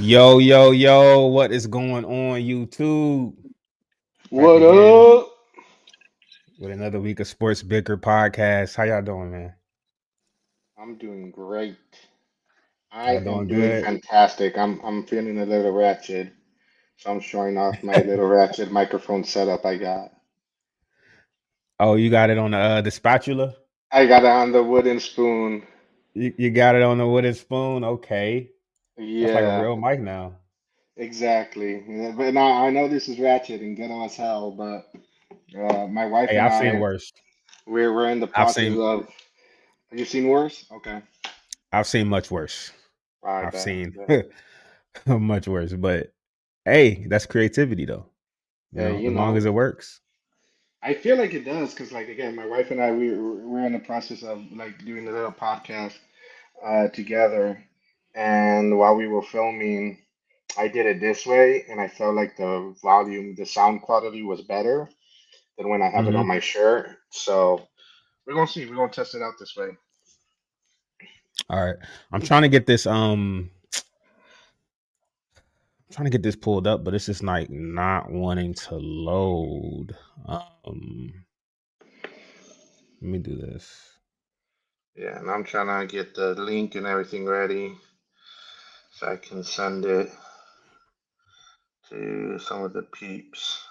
Yo, yo, yo, what is going on, YouTube? Back What again up? with another week of Sports Bicker podcast. How y'all doing, man? I'm doing great. I Y'all am doing doing good? fantastic. I'm feeling a little ratchet, so I'm showing off my little ratchet microphone setup I got. Oh, you got it on the spatula? I got it on the wooden spoon. You got it on the wooden spoon? Okay. That's like a Yeah, real mic now. exactly. Yeah, but now I know this is ratchet and ghetto as hell, but my wife Hey, and I've seen I, worse. we're in the I've process seen of. Have you seen worse? Okay, I've seen much worse. I I've bet. seen Yeah, much worse. But hey, that's creativity though. yeah, As long as it works. I feel like it does because, like, again, my wife and I, we're in the process of like doing a little podcast together, and while we were filming, I did it this way, and I felt like the sound quality was better than when I have it on Hmm. my shirt. So we're gonna see. We're gonna test it out this way. All right. I'm trying to get this trying to get this pulled up, but it's just like not wanting to load. Let me do this. Yeah, and I'm trying to get the link and everything ready so I can send it to some of the peeps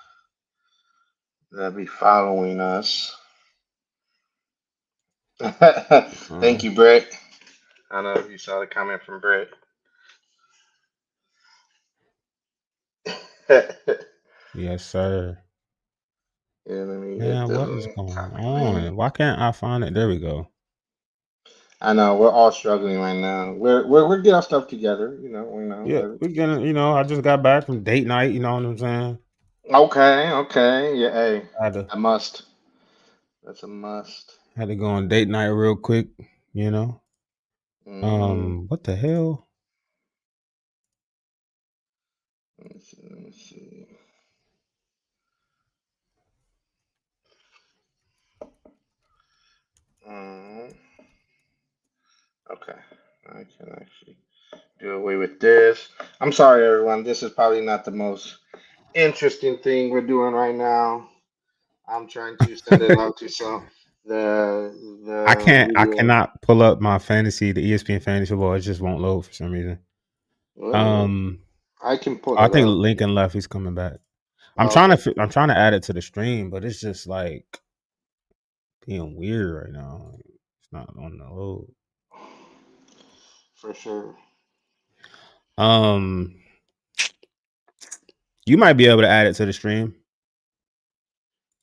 that be following us. Uh, Thank you, Brett. I don't know if you saw the comment from Brett. Yeah, yes, sir. let me get Man, the what is link. going Copy link. on? Why can't I find it? There we go. I know we're all struggling right now. We're getting our stuff together. We know. Yeah, we're gonna. I just got back from date night. You know what I'm saying? Okay, okay. Yeah, hey, I had to a must. That's a must. had to go on date night real quick. You know. Hmm. What the hell? Let me see. Let me see. Um, okay, I can actually do away with this. I'm sorry, everyone. This is probably not the most interesting thing we're doing right now. I'm trying to send it out to some I the can't. I media. cannot pull up my fantasy, the ESPN fantasy football. It just won't load for some reason. Really? Um, I can pull I it think up. Lincoln left. He's coming back. Okay. I'm trying to add it to the stream, but it's just like being weird right now. It's not on the load. For sure. Um, you might be able to add it to the stream.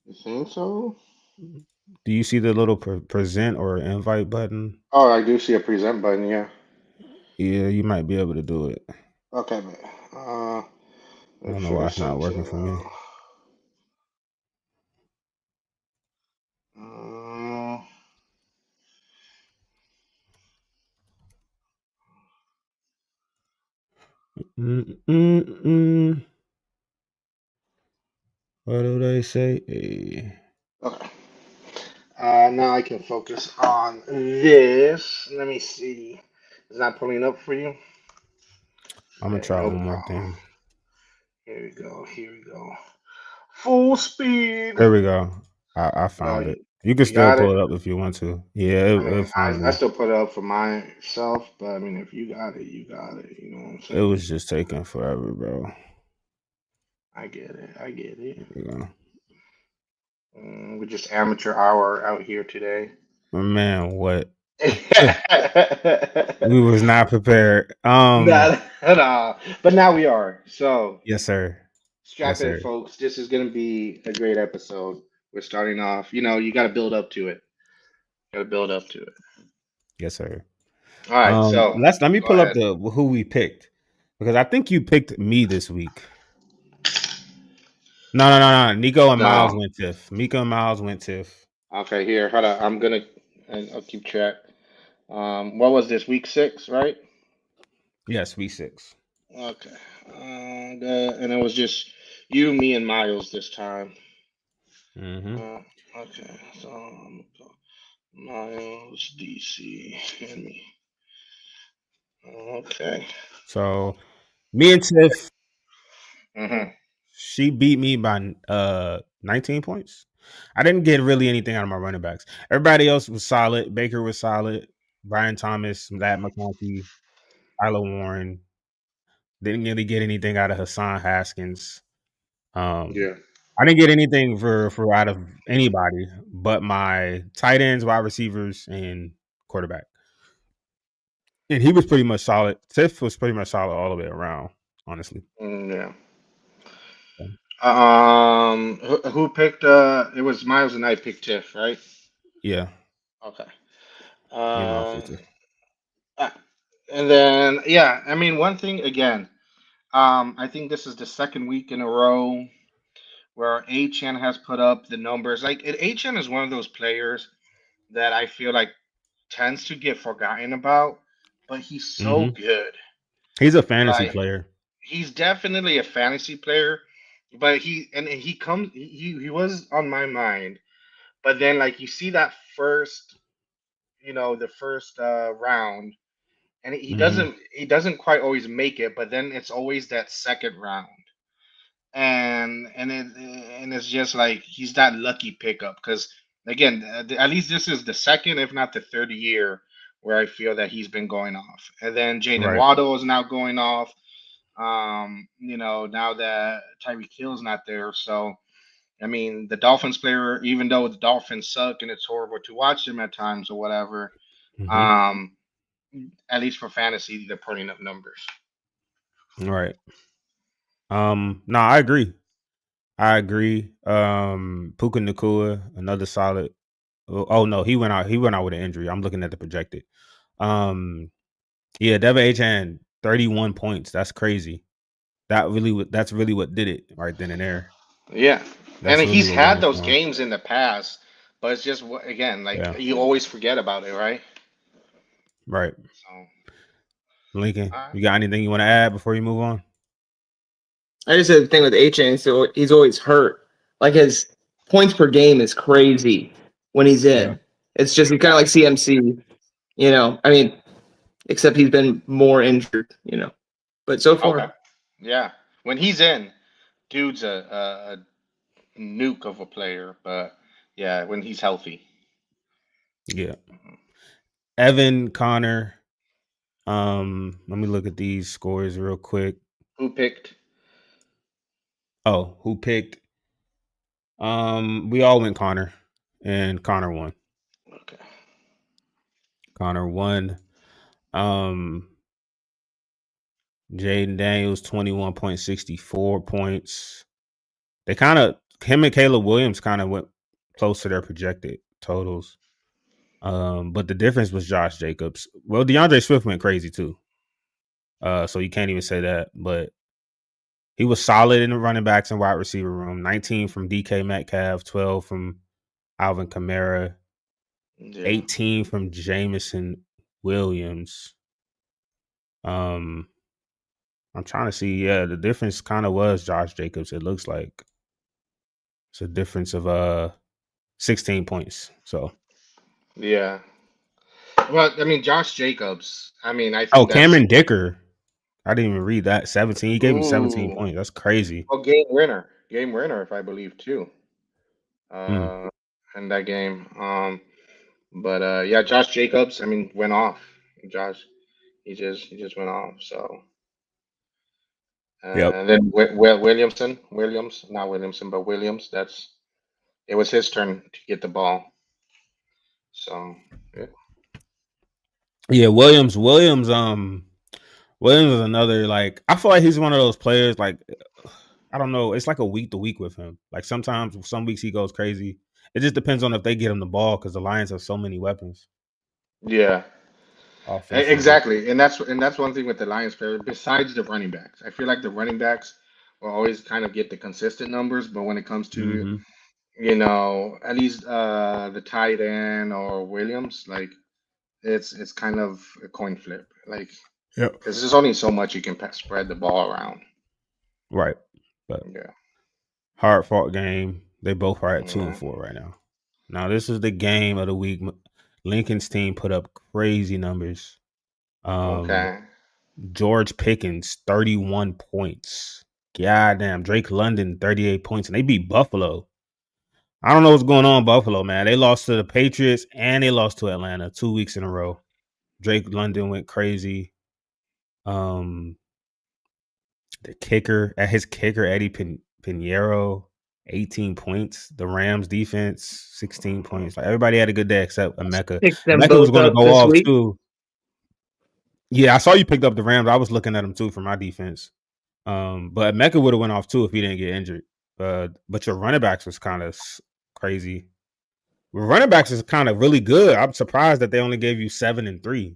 You think so? Do you see the little present or invite button? Oh, I do see a present button. Yeah. Yeah, you might be able to do it. Okay, man. I Make don't know sure why I it's not sent working you. for me. Uh, Mm-mm-mm. What do they say? Hey, okay. Now I can focus on this. Let me see. Is that pulling up for you? I'm gonna Okay, try no one more problem. thing. Here we go. Here we go. Full speed. There we go. I Oh, found it. You can you still got it. pull it up if you want to. Yeah, I mean, it found I me. still put it up for myself, but I mean, if you got it, you got it. You know what I'm It saying? was just taking forever, bro. I get it. I get it. There we go. We're just amateur hour out here today. Man, what? We was not prepared. Not at all. But now we are. So Yes, sir. Yes, strap in, sir. folks. This is going to be a great episode. We're starting off. You got to build up to it. Got to build up to it. Yes, sir. All right. So Let me go pull up ahead. the who we picked because I think you picked me this week. No. Nico and Miles No. went Tiff. Miko and Miles went Tiff. Okay. Here. Hold on. I'll keep track. What was this? Week 6, right? Yes, we six. Okay. And it was just you, me, and Miles this time. Mm-hmm. Uh, okay. So Miles, DC, and me. Okay. So Me and Tiff, Hmm. she beat me by 19 points. I didn't get really anything out of my running backs. Everybody else was solid. Baker was solid. Brian Thomas, Matt McConkey, Tyler Warren. Didn't really get anything out of Hassan Haskins. Um, Yeah. I didn't get anything for out of anybody but my tight ends, wide receivers, and quarterback. And he was pretty much solid. Tiff was pretty much solid all the way around, honestly. Yeah. So, Who picked? It was Miles and I picked Tiff, right? yeah, Okay. me and Miles Uh, picked Tiff. uh, and then yeah, I mean, one thing again. I think this is the second week in a row where HN has put up the numbers. Like HN is one of those players that I feel like tends to get forgotten about, but he's so Hmm. good. He's a fantasy Like player. he's definitely a fantasy player, but he comes he was on my mind. But then like you see that first, the first round, and Hmm. he doesn't quite always make it, but then it's always that second round. And it's just like he's that lucky pickup because again, at least this is the second, if not the third year where I feel that he's been going off. And then Jalen Right. Waddle is now going off. Now that Tyreek Hill's not there, so I mean, the Dolphins player, even though the Dolphins suck and it's horrible to watch them at times or whatever, Hmm. um, at least for fantasy, they're putting up numbers. Right. No, I agree. I agree. Puka Nakua, another solid. Oh no, he went out. He went out with an injury. I'm looking at the projected. Um, yeah, Devin Achan, 31 points. That's crazy. That's really what did it right then and there. Yeah, and That's really he's what won had it those for him. games in the past, but it's just again like Yeah, you always forget about it, right? right. So, Lincoln, uh, you got anything you want to add before you move on? I just said the thing with HN, so he's always hurt. Like his points per game is crazy when he's Yeah. in. It's just kind of like CMC, I mean, except he's been more injured. But so okay, far, yeah, when he's in, dude's a nuke of a player, but yeah, when he's healthy. Yeah. Evan Connor. Let me look at these scores real quick. Who picked? Oh, who picked? We all went Connor, and Connor won. Okay. Connor won. Um, Jaden Daniels 21.64 points. They kind of him and Caleb Williams kind of went close to their projected totals. But the difference was Josh Jacobs. Well, DeAndre Swift went crazy too. So you can't even say that. But he was solid in the running backs and wide receiver room. 19 from DK Metcalf, 12 from Alvin Kamara, Yeah. 18 from Jamison Williams. Um, I'm trying to see. Yeah, the difference kind of was Josh Jacobs. It looks like it's a difference of 16 points. So Yeah. Well, I mean, Josh Jacobs. I mean, I oh, think that's Cameron Dicker. I didn't even read that. 17. He gave him 17 ooh, points. That's crazy. game winner, if I believe too. Mm, Uh, in that game. But yeah, Josh Jacobs. I mean, went off. Josh, he just went off. So yep. and then Williams, not Williamson, but Williams. It was his turn to get the ball. So yeah, Yeah, Williams is another like I feel like he's one of those players like I don't know, it's like a week to week with him. Like sometimes some weeks he goes crazy. It just depends on if they get him the ball because the Lions have so many weapons yeah. offensively. Exactly, and that's one thing with the Lions player. Besides the running backs, I feel like the running backs will always kind of get the consistent numbers, but when it comes to Hmm. at least the tight end or Williams, like it's kind of a coin flip, like Yep. because there's only so much you can spread the ball around. Right. But Yeah, hard fought game. They both are at two and yeah. four right now. Now this is the game of the week. Lincoln's team put up crazy numbers. Um, Okay. George Pickens, 31 points. Goddamn. Drake London, 38 points. And they beat Buffalo. I don't know what's going on in Buffalo, man. They lost to the Patriots and they lost to Atlanta 2 weeks in a row. Drake London went crazy. The kicker, Eddie Pinheiro, 18 points. The Rams defense, 16 points. Like everybody had a good day except Emeka. Pick them Emeka was both going to up go this off week. too. Yeah, I saw you picked up the Rams. I was looking at them too for my defense. But Emeka would have went off too if he didn't get injured. But your running backs was kind of crazy. Running backs is kind of really good. I'm surprised that they only gave you 7 and 3,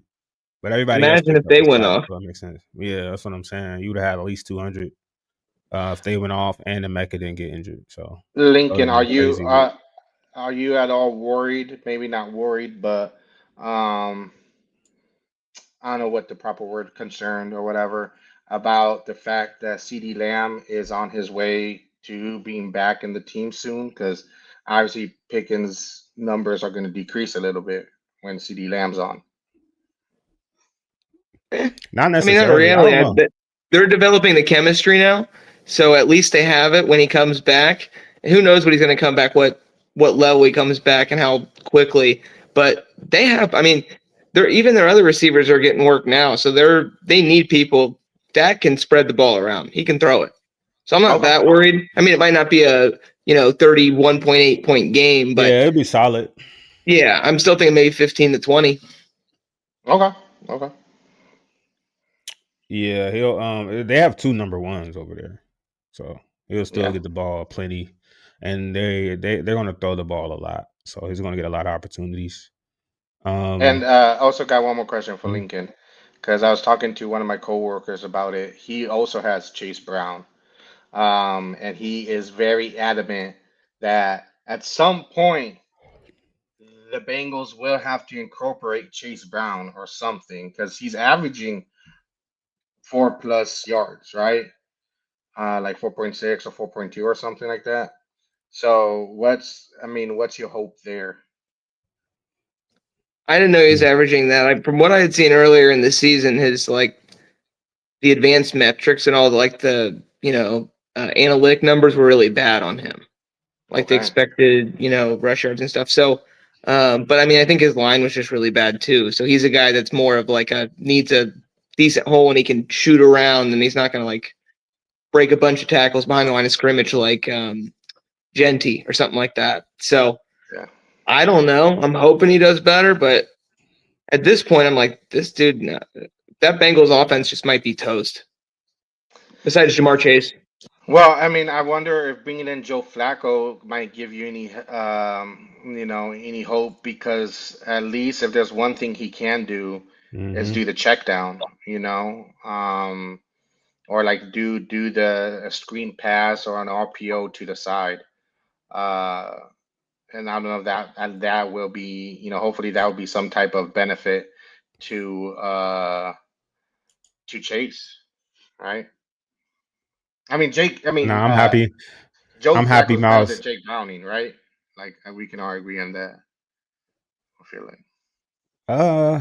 but everybody else Imagine if picked up they the went slack. off. So that makes sense. Yeah, that's what I'm saying. You would have had at least 200 if they went off and the Mecca didn't get injured. So that would Lincoln, have been a crazy week. are you at all worried? Maybe not worried, but um, I don't know what the proper word, concerned or whatever, about the fact that CD Lamb is on his way to being back in the team soon, because obviously Pickens' numbers are going to decrease a little bit when CD Lamb's on. Not I mean, not necessarily. I really. don't know. They're developing the chemistry now, so at least they have it when he comes back. And who knows what he's going to come back, what level he comes back, and how quickly. But they have. I mean, they're even their other receivers are getting work now, so they need people that can spread the ball around. He can throw it, so I'm not Okay. that worried. I mean, it might not be a 31.8 point game, but Yeah, it'd be solid. yeah, I'm still thinking maybe 15 to 20. Okay. Okay. Yeah, he'll. They have 2 number ones over there, so he'll still Yeah. get the ball plenty, and they're going to throw the ball a lot, so he's going to get a lot of opportunities. And also got one more question for Mhm. Lincoln, because I was talking to one of my coworkers about it. He also has Chase Brown. And he is very adamant that at some point the Bengals will have to incorporate Chase Brown or something, because he's averaging 4+ yards, right? Like 4.6 or 4.2 or something like that. So what's your hope there? I didn't know he was averaging that. From what I had seen earlier in the season, his the advanced metrics and all the analytic numbers were really bad on him, like the Okay. expected rush yards and stuff. So, but I mean, I think his line was just really bad too. So he's a guy that's more of needs a decent hole and he can shoot around, and he's not going to break a bunch of tackles behind the line of scrimmage like Genty or something like that. So Yeah. I don't know. I'm hoping he does better, but at this point, I'm like, this dude, that Bengals offense just might be toast. Besides Jamar Chase. Well, I wonder if bringing in Joe Flacco might give you any hope, because at least if there's one thing he can do is Mhm. do the check down, or like do the a screen pass or an RPO to the side. Uh, and I don't know if that will be, hopefully that will be some type of benefit to Chase, right? Nah, I'm happy. Joe I'm happy, Flacco's better than Miles. Jake Browning, right? Like we can all agree on that. I feel like. Uh,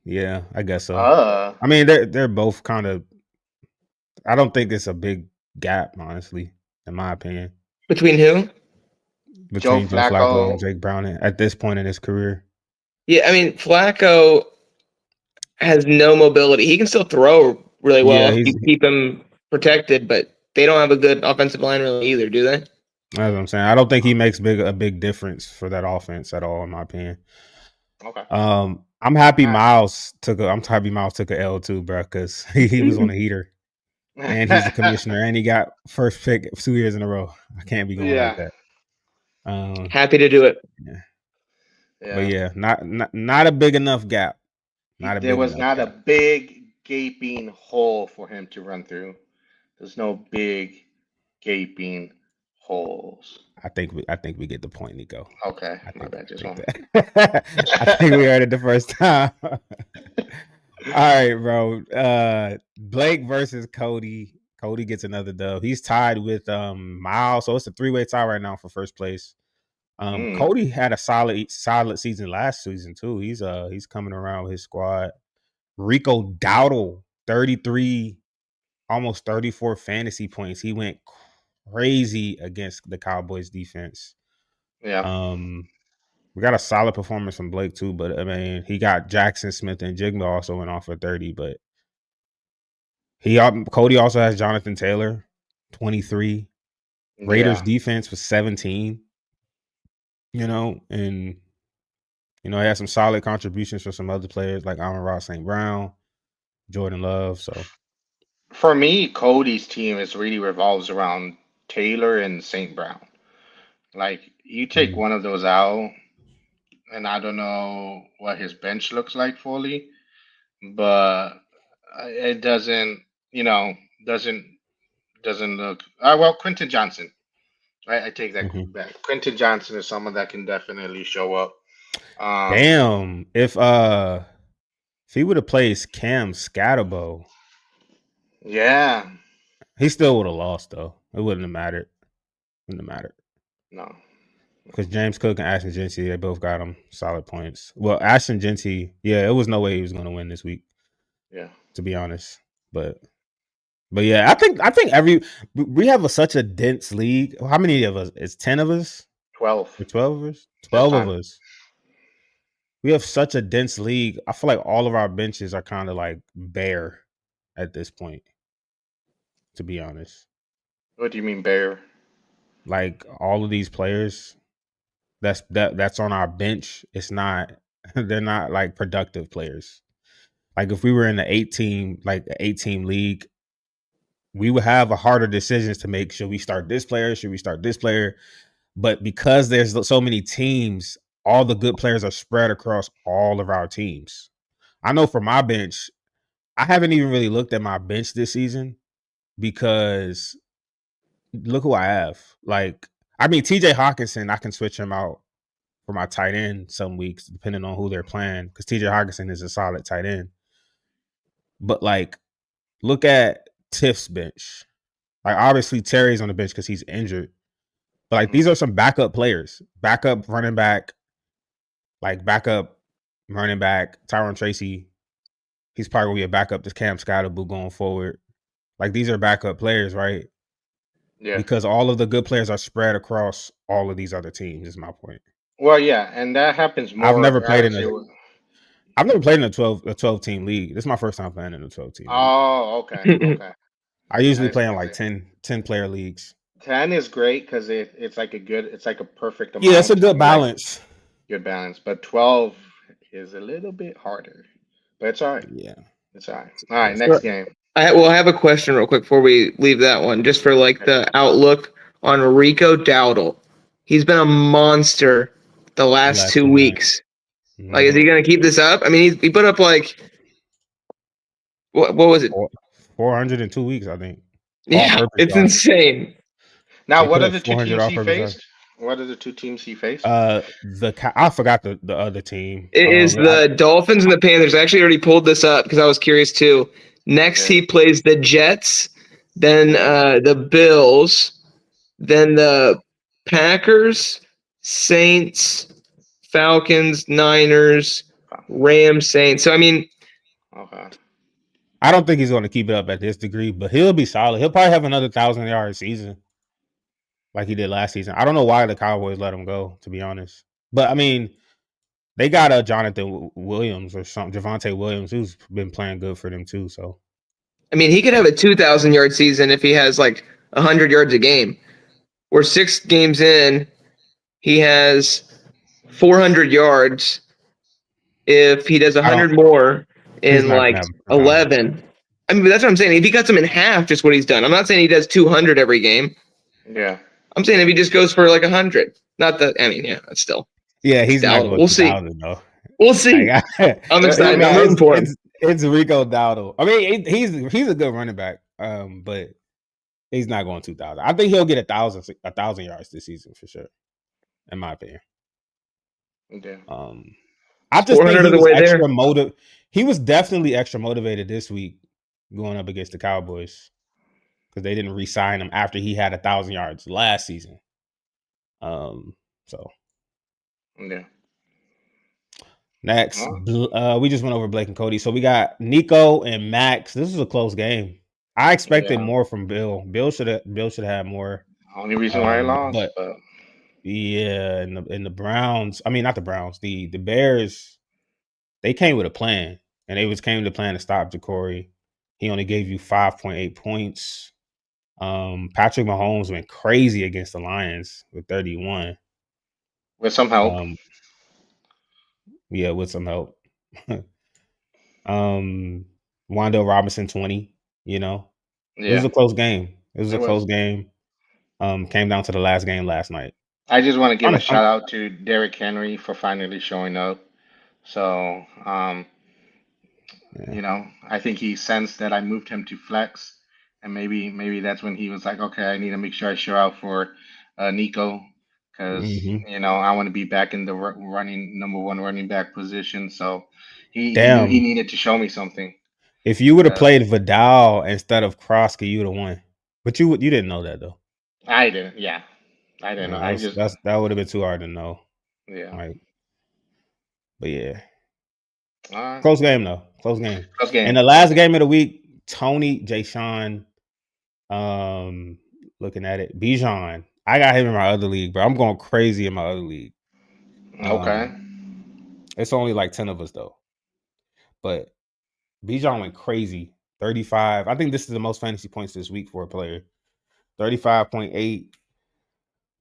yeah, I guess so. Uh, I mean, they're both kind of. I don't think it's a big gap, honestly, in my opinion, Between who? Joe between Joe Flacco and Flacco. Jake Browning at this point in his career. Yeah, I mean, Flacco has no mobility. He can still throw really well Yeah, if you keep him protected, but they don't have a good offensive line really either, do they? that's what I'm saying. I don't think he makes a big difference for that offense at all, in my opinion. Okay. I'm happy Uh, Miles took a L too, bro, because he was on a heater, and he's the commissioner, and he got first pick 2 years in a row. I can't be going like yeah. that. Um, Happy to do it. yeah. But Yeah. yeah, not a big enough gap. Not a There big was enough not a gap. big gaping hole for him to run through. There's no big gaping holes. I think we get the point, Nico. Okay, I my think bad. Just think one. that. I think we heard it the first time. All right, bro. Blake versus Cody. Cody gets another dub. He's tied with Miles, so it's a 3-way tie right now for first place. Mm. Cody had a solid season last season too. He's coming around with his squad. Rico Dowdle 33, almost 34 fantasy points. He went crazy against the Cowboys defense. Yeah. We got a solid performance from Blake too, but I mean, he got Jackson Smith and Jigma also went off for 30, but Cody also has Jonathan Taylor, 23. Raiders Yeah. defense was 17. And he had some solid contributions for some other players like Amon-Ra St. Brown, Jordan Love. So For me, Cody's team is really revolves around Taylor and St. Brown. Like you take one of those out, and I don't know what his bench looks like fully, but it doesn't, you know, doesn't doesn't look. Well, Quentin Johnson. I take that mhm. back. Quentin Johnson is someone that can definitely show up. Um, Damn, if he would have placed Cam Scatterbo, yeah, he still would have lost though. It wouldn't have mattered. Wouldn't have mattered. no, Because James Cook and Ashton Genty, they both got him solid points. Well, Ashton Genty, yeah, it was no way he was going to win this week, yeah, to be honest. But yeah, I think we have such a dense league. How many of us? It's 10 of us 12 or 12 of us. at 12 of time. us. We have such a dense league. I feel like all of our benches are kind of like bare at this point, to be honest. What do you mean, Bear? Like all of these players that's on our bench, it's not they're not like productive players. Like if we were in the 8 team league, we would have a harder decisions to make. Should we start this player? Should we start this player? But because there's so many teams, all the good players are spread across all of our teams. I know for my bench, I haven't even really looked at my bench this season because look who I have. Like, I mean, TJ Hawkinson, I can switch him out for my tight end some weeks, depending on who they're playing, because TJ Hawkinson is a solid tight end. But like, look at Tiff's bench. Like, obviously Terry's on the bench because he's injured. But like, these are some backup players, backup running back, Tyron Tracy. He's probably gonna be a backup to Cam Scottaboo going forward. Like, these are backup players, right? Yeah. Because all of the good players are spread across all of these other teams. Is my point. Well, yeah, and that happens I've never more. I played would in say. a I've never played in a 12 team league. This is my first time playing in a 12 team league. Oh, okay, okay. I usually That's play in like crazy. 10 player leagues. 10 is great because it's like a perfect Yeah, it's a amount. good Like balance. good balance. But 12 is a little bit harder. But it's all right. Yeah. It's all right. All right, Yes. next game. I have a question real quick before we leave that one, just for like the outlook on Rico Dowdle. He's been a monster the The last last 2 2 games. weeks. Like, is Mm-hmm. he going to keep this up? I mean, he put up like what was it? 400 in 2 weeks, I think. All Yeah, purpose it's yards. insane. Now, He what put are up the two 400 teams all he purpose yards. faced? What are the two teams he faced? I forgot the other team. It is the Dolphins and the Panthers. I actually already pulled this up because I was curious too. Next, Yeah. he plays the Jets, then Yeah. the Bills, then the Packers, Saints, Falcons, Niners, Rams, Saints. So I mean, Okay. I don't think he's going to keep it up at this degree, but he'll be solid. He'll probably have another 1,000-yard season like he did last season. I don't know why the Cowboys let him go, to be honest. But I mean, they got a Jonathan Williams or something, Javonte Williams, who's been playing good for them too. So he could have a 2,000-yard season if he has like 100 yards a game. We're 6 games in, he has 400 yards. If he does I don't. 100 more He's in not gonna like have 2,000. 11, I mean, that's what I'm saying. If he cuts him in half, just what he's done. I'm not saying he does 200 every game. Yeah. I'm saying if he just goes for like 100. Not that, I mean, yeah, that's still Yeah, it's he's not Dowdle. going We'll see. 2,000 though. We'll see. I'm excited. I'm No, rooting for him. it's Rico Dowdle. I mean, he's a good running back, but he's not going 2,000. I think he'll get 1,000 yards this season for sure, in my opinion. Yeah. I just think 400 he of the was way extra there. He was definitely extra motivated this week going up against the Cowboys because they didn't re-sign him after he had 1,000 yards last season. So Yeah. Next, Oh, we just went over Blake and Cody. So we got Nico and Max. This is a close game. I expected yeah. more from Bill. Bill should have more. Only reason why I lost, But but yeah, and the Browns. I mean, not the Browns. The Bears. They came with a plan, and they came with a plan to stop Ja'Cory. He only gave you 5.8 points. Patrick Mahomes went crazy against the Lions with 31. with some help. Um, yeah, with some help. um, Wandale Robinson 20. You know, it was Yeah, a close game. It was it a was. close game. Came down to the last game last night. I just want to give a I'm shout out to Derrick Henry for finally showing up. So, yeah. I think he sensed that I moved him to flex, and maybe that's when he was like, okay, I need to make sure I show out for Nico, because Hmm. I want to be back in the running number one running back position. So he knew he Damn. needed to show me something. If you would have 'Cause played Vidal instead of Kroski, you would have won. But you didn't know that though. I didn't, yeah, I didn't know. Yeah, I just, that would have been too hard to know. yeah. Like, but yeah, All right, close game though. Close game. close And game, the close last game. game of the week, Tony, Jay Sean, looking at it, Bijan. I got him in my other league, but I'm going crazy in my other league. Okay, Um, it's only like 10 of us though. But Bijan went crazy. 35. I think this is the most fantasy points this week for a player. 35.8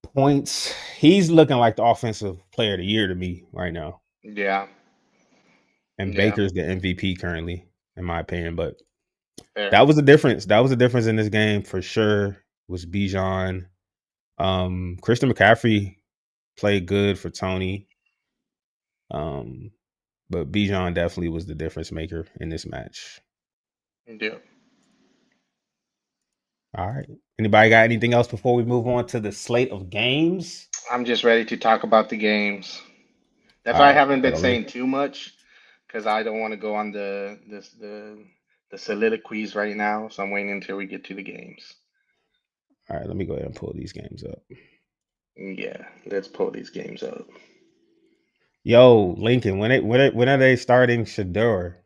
points. He's looking like the offensive player of the year to me right now. yeah, And yeah, Baker's the MVP currently, in my opinion. But fair. that was the difference. That was the difference in this game for sure. Was Bijan. Christian McCaffrey played good for Tony. Um, but Bijan definitely was the difference maker in this match. Yeah. All right. Anybody got anything else before we move on to the slate of games? I'm just ready to talk about the games. That's All why I right. haven't been Hold on, let me saying too much because I don't want to go on the soliloquies right now. So I'm waiting until we get to the games. let me go ahead and pull these games up. Yeah, let's pull these games up. Yo, Lincoln, when are they starting Shador?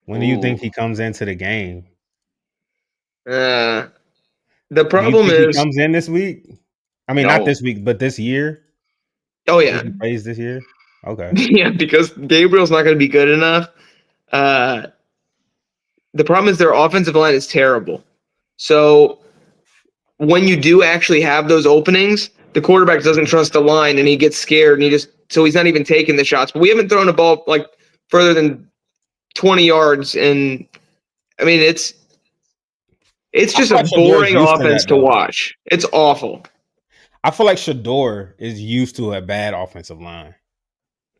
When do you Ooh, think he comes into the game? Uh, the Do you problem think he is, comes in this week? I mean, not no. this week, but this year. oh Do you yeah, think he plays this year? Okay. yeah, because Gabriel's not going to be good enough. Uh, the problem is their offensive line is terrible. So when you do actually have those openings, the quarterback doesn't trust the line and he gets scared and he's not even taking the shots. But we haven't thrown a ball like further than 20 yards, and I mean it's I just feel a like Shador is boring used to offense that to though. watch. It's awful. I feel like Shador is used to a bad offensive line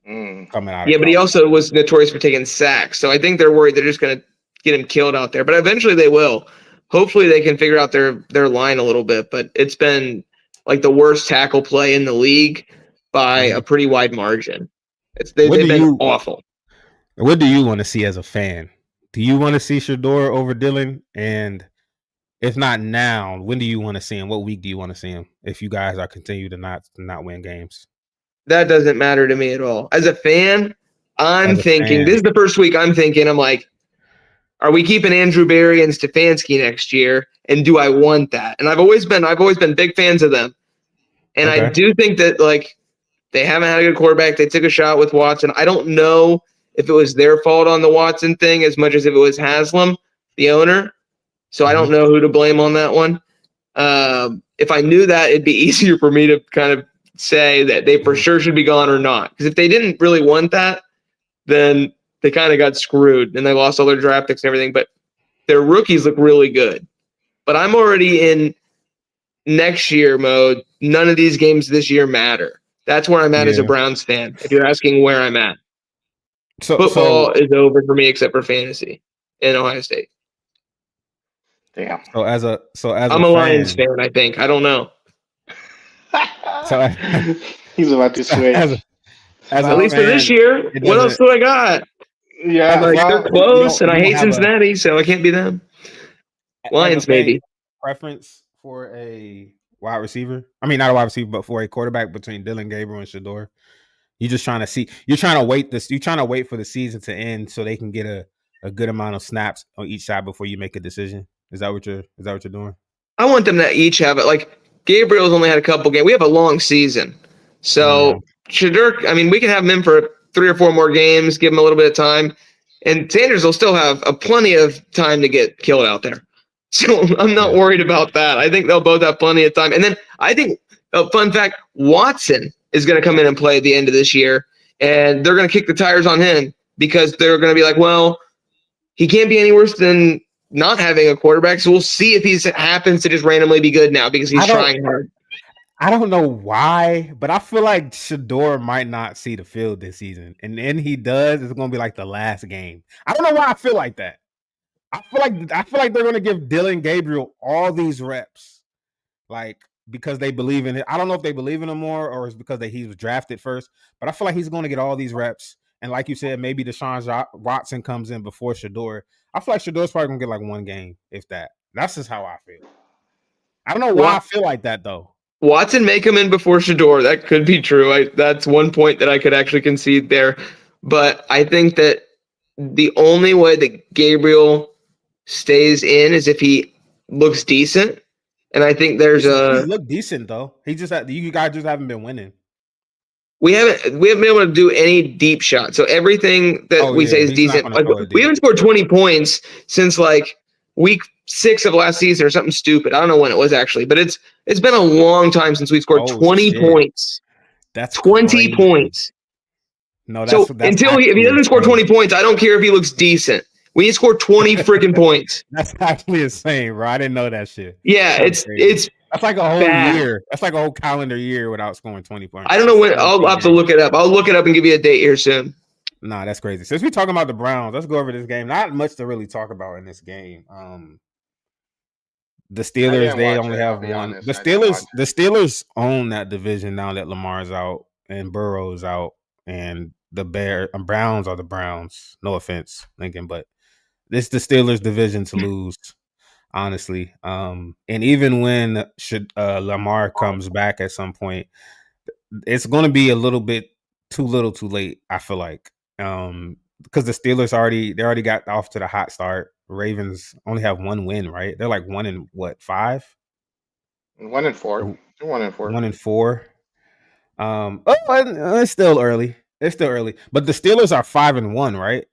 Mm. coming out of Yeah, but he college. also was notorious for taking sacks. So I think they're worried they're just going to get him killed out there. But eventually they will. Hopefully they can figure out their line a little bit. But it's been like the worst tackle play in the league by a Mhm. pretty wide margin. What They've do been you awful. What do you want to see as a fan? Do you want to see Shador over Dylan? And if not now, when do you want to see him? What week do you want to see him? If you guys are continue to not win games That doesn't matter to me at all. As a fan, I'm as a thinking this fan, is the first week I'm like, are we keeping Andrew Berry and Stefanski next year? And do I want that? And I've always been big fans of them. And I okay. do think that like they haven't had a good quarterback. They took a shot with Watson. I don't know if it was their fault on the Watson thing as much as if it was Haslam, the owner. So I Mm-hmm. don't know who to blame on that one. If I knew that, it'd be easier for me to kind of say that they for Mm-hmm. sure should be gone or not. Because if they didn't really want that, then they kind of got screwed and they lost all their draft picks and everything. But their rookies look really good. But I'm already in next year mode. None of these games this year matter. That's where I'm at as a Yeah. Browns fan. If you're asking where I'm at, So football is over for me except for fantasy in Ohio State. Damn. as a I'm a Lions fan, fan, I think. I don't know. so He's about to as switch. as At a Well, least for this fan, year. it What else doesn't. do I got? As yeah. a Like they're Well, fan, close, and I you don't hate have a Cincinnati, so I can't be them. as a Lions, fan, you maybe. have a preference for a wide receiver. I mean, not a wide receiver, but for a quarterback between Dylan Gabriel and Shador. You're just trying to see. You're trying to wait this. You're trying to wait for the season to end so they can get a good amount of snaps on each side before you make a decision. Is that what you're doing? I want them to each have it. Like Gabriel's only had a couple games. We have a long season, Yeah. so Shadur. I mean, we can have him in for 3 or 4 more games. Give him a little bit of time, and Sanders will still have a plenty of time to get killed out there. So I'm not Yeah. worried about that. I think they'll both have plenty of time. And then I think a fun fact: Watson is going to come in and play at the end of this year, and they're going to kick the tires on him because they're going to be like, well, he can't be any worse than not having a quarterback. So we'll see if he happens to just randomly be good now because he's trying hard. I don't know why, but I feel like Shador might not see the field this season. And then he does, it's gonna be like the last game. I don't know why I feel like that. I feel like they're gonna give Dylan Gabriel all these reps, like because they believe in it. I don't know if they believe in him more or it's because he was drafted first, but I feel like he's gonna get all these reps. And like you said, maybe Deshaun Watson comes in before Shador. I feel like Shador's probably gonna get like one game, if that. That's just how I feel. I don't know why I feel like that though. Watson may come in before Shador. That could be true. That's one point that I could actually concede there. But I think that the only way that Gabriel stays in is if he looks decent. And I think he's looked decent though. You guys just haven't been winning. We haven't been able to do any deep shots. So everything that we say is decent. Like, we haven't scored 20 points since like week 6 of last season or something stupid. I don't know when it was actually, but it's been a long time since we scored 20 points. That's 20 crazy. points. No, that's if he doesn't score 20 points, I don't care if he looks decent. We need to score 20 freaking points. That's actually insane, bro. I didn't know that shit. Yeah, that's like a whole year. That's like a whole calendar year without scoring 20 points. I don't know when. I'll have to look it up. I'll look it up and give you a date here soon. Nah, that's crazy. Since we're talking about the Browns, let's go over this game. Not much to really talk about in this game. The Steelers, they only have one. The Steelers own that division now that Lamar's out and Burrow's out, and the Browns are the Browns. No offense, Lincoln, but it's the Steelers' division to lose, honestly. And even when Lamar comes back at some point, it's going to be a little bit too little, too late. I feel like because the Steelers already got off to the hot start. Ravens only have one win, right? They're like 1 in what, 5? 1 and 4. 1 and 4. 1 and 4. It's still early. But the Steelers are 5 and 1, right?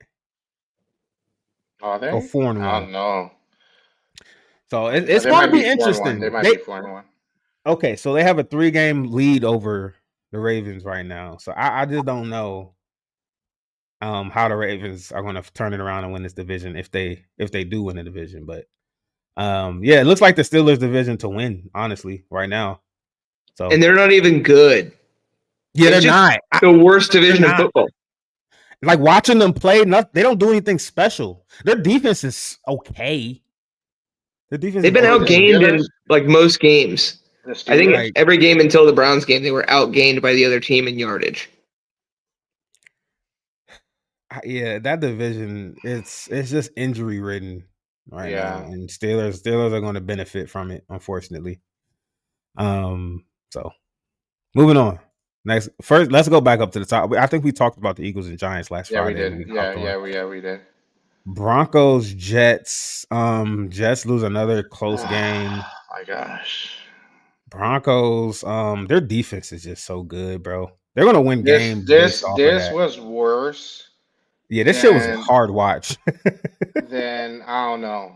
Are they? Or 4 and 1? I don't know. So it's going to be interesting. They might be 4 and 1. Okay, so they have a 3-game lead over the Ravens right now. So I just don't know how the Ravens are going to turn it around and win this division if they do win the division. But yeah, it looks like the Steelers division to win, honestly, right now. So and they're not even good. Yeah, they're not the worst division in football. Like watching them play, they don't do anything special. Their defense is okay. They've been outgained in like most games. I think every game until the Browns game, they were outgained by the other team in yardage. Yeah, that division, it's just injury ridden right now, and Steelers are going to benefit from it, unfortunately. So moving on. Next, first, let's go back up to the top. I think we talked about the Eagles and Giants last Friday. We did. We did. Broncos, Jets. Jets lose another close game. My gosh. Broncos, their defense is just so good, bro. They're gonna win games. This was worse. Yeah, this shit was a hard watch. Then I don't know.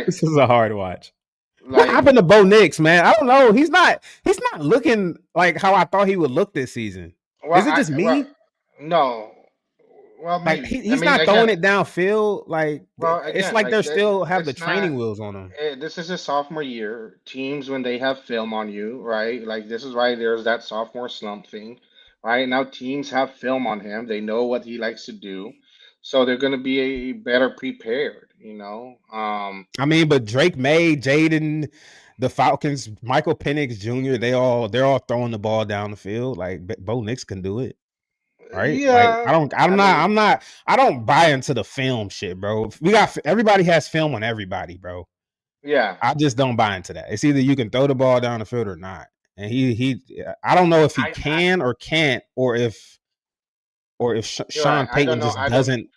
This is a hard watch. What happened to Bo Nix, man? I don't know. He's not looking like how I thought he would look this season. Is it just me? No. Well, like he's not throwing it downfield. Like it's like they still have the training wheels on him. This is his sophomore year. Teams, when they have film on you, right? Like this is why there's that sophomore slump thing, right? Now teams have film on him. They know what he likes to do, so they're going to be better prepared. You know. I mean, but Drake May, Jaden, the Falcons, Michael Penix Jr. They're all throwing the ball down the field. Like Bo Nix can do it. Right? Yeah. Like I don't buy into the film shit, bro. Everybody has film on everybody, bro. Yeah. I just don't buy into that. It's either you can throw the ball down the field or not. And he I don't know if he can or can't, or if or if You're right. Sean Payton just doesn't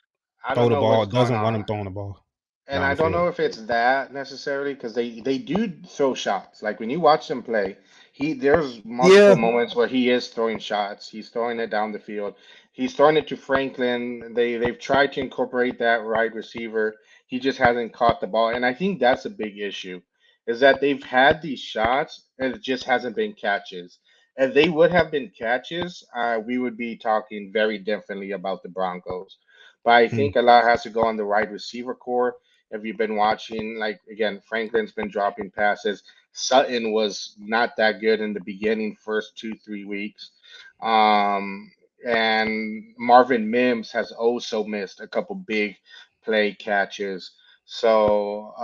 I throw don't the know what's ball, going doesn't want him on. throwing the ball And down I the don't field. know if it's that necessarily because they do throw shots. Like when you watch them play, there's multiple Yeah, moments where he is throwing shots. He's throwing it down the field. He's throwing it to Franklin. They've tried to incorporate that right receiver. He just hasn't caught the ball, and I think that's a big issue. Is that they've had these shots and it just hasn't been catches. If they would have been catches, we would be talking very differently about the Broncos. But I mm, think a lot has to go on the wide receiver core. If you've been watching, like again, Franklin's been dropping passes. Sutton was not that good in the beginning, first 2, 3 weeks. And Marvin Mims has also missed a couple big play catches. So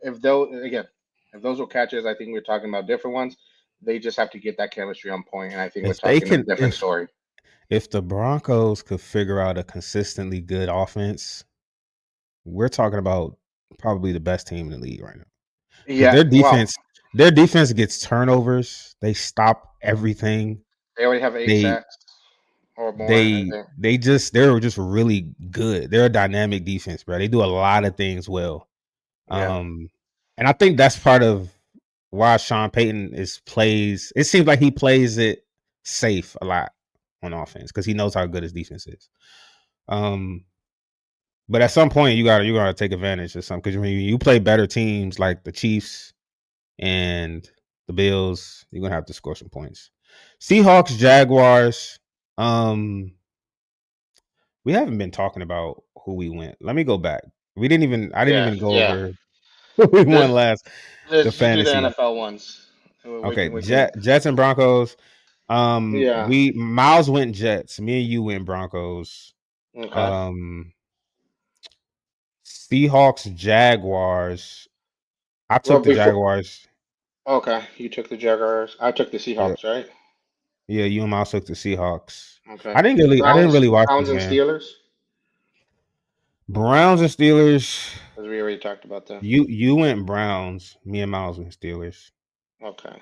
if those again, if those were catches, I think we're talking about different ones. They just have to get that chemistry on point, and I think we're if they talking a can, different story. if the Broncos could figure out a consistently good offense, we're talking about probably the best team in the league right now. Because Yeah, well, their defense gets turnovers. They stop everything. they already have 8 They sacks or more, I think. they're just really good. They're a dynamic defense, bro. They do a lot of things well. Yeah. And I think that's part of why Sean Payton plays. It seems like he plays it safe a lot on offense because he knows how good his defense is. But at some point you gotta take advantage of something because when you play better teams like the Chiefs and the Bills, you're gonna have to score some points. Seahawks, Jaguars. Um, we haven't been talking about who we went. Let me go back. I didn't Yeah, even go yeah. over who we won Let's last. The let's just do the fantasy. NFL ones. Okay, We can. Jets and Broncos. Yeah. We Miles went Jets. Me and you went Broncos. Okay. Um, Seahawks, Jaguars. I Well, took the before. Jaguars. Okay, you took the Jaguars. I took the Yeah, Seahawks, right? yeah. You and Miles took the Seahawks. Okay. I didn't really watch Browns this and game. Steelers, Browns and Steelers. because we already talked about them. You went Browns. Me and Miles went Steelers. Okay.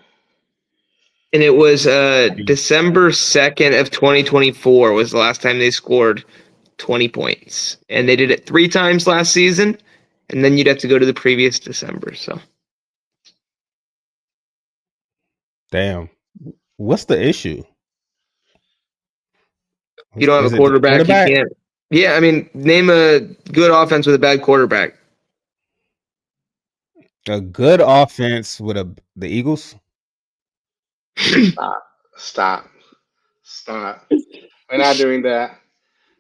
And it was December 2nd of 2024 was the last time they scored 20 points. And they did it 3 times last season. And then you'd have to go to the previous December. So Damn. What's the issue? you don't have Is a it the quarterback, you quarterback? can't. Yeah, I mean, name a good offense with a bad quarterback. A good offense with the Eagles. Stop. Stop. Stop. We're not doing that.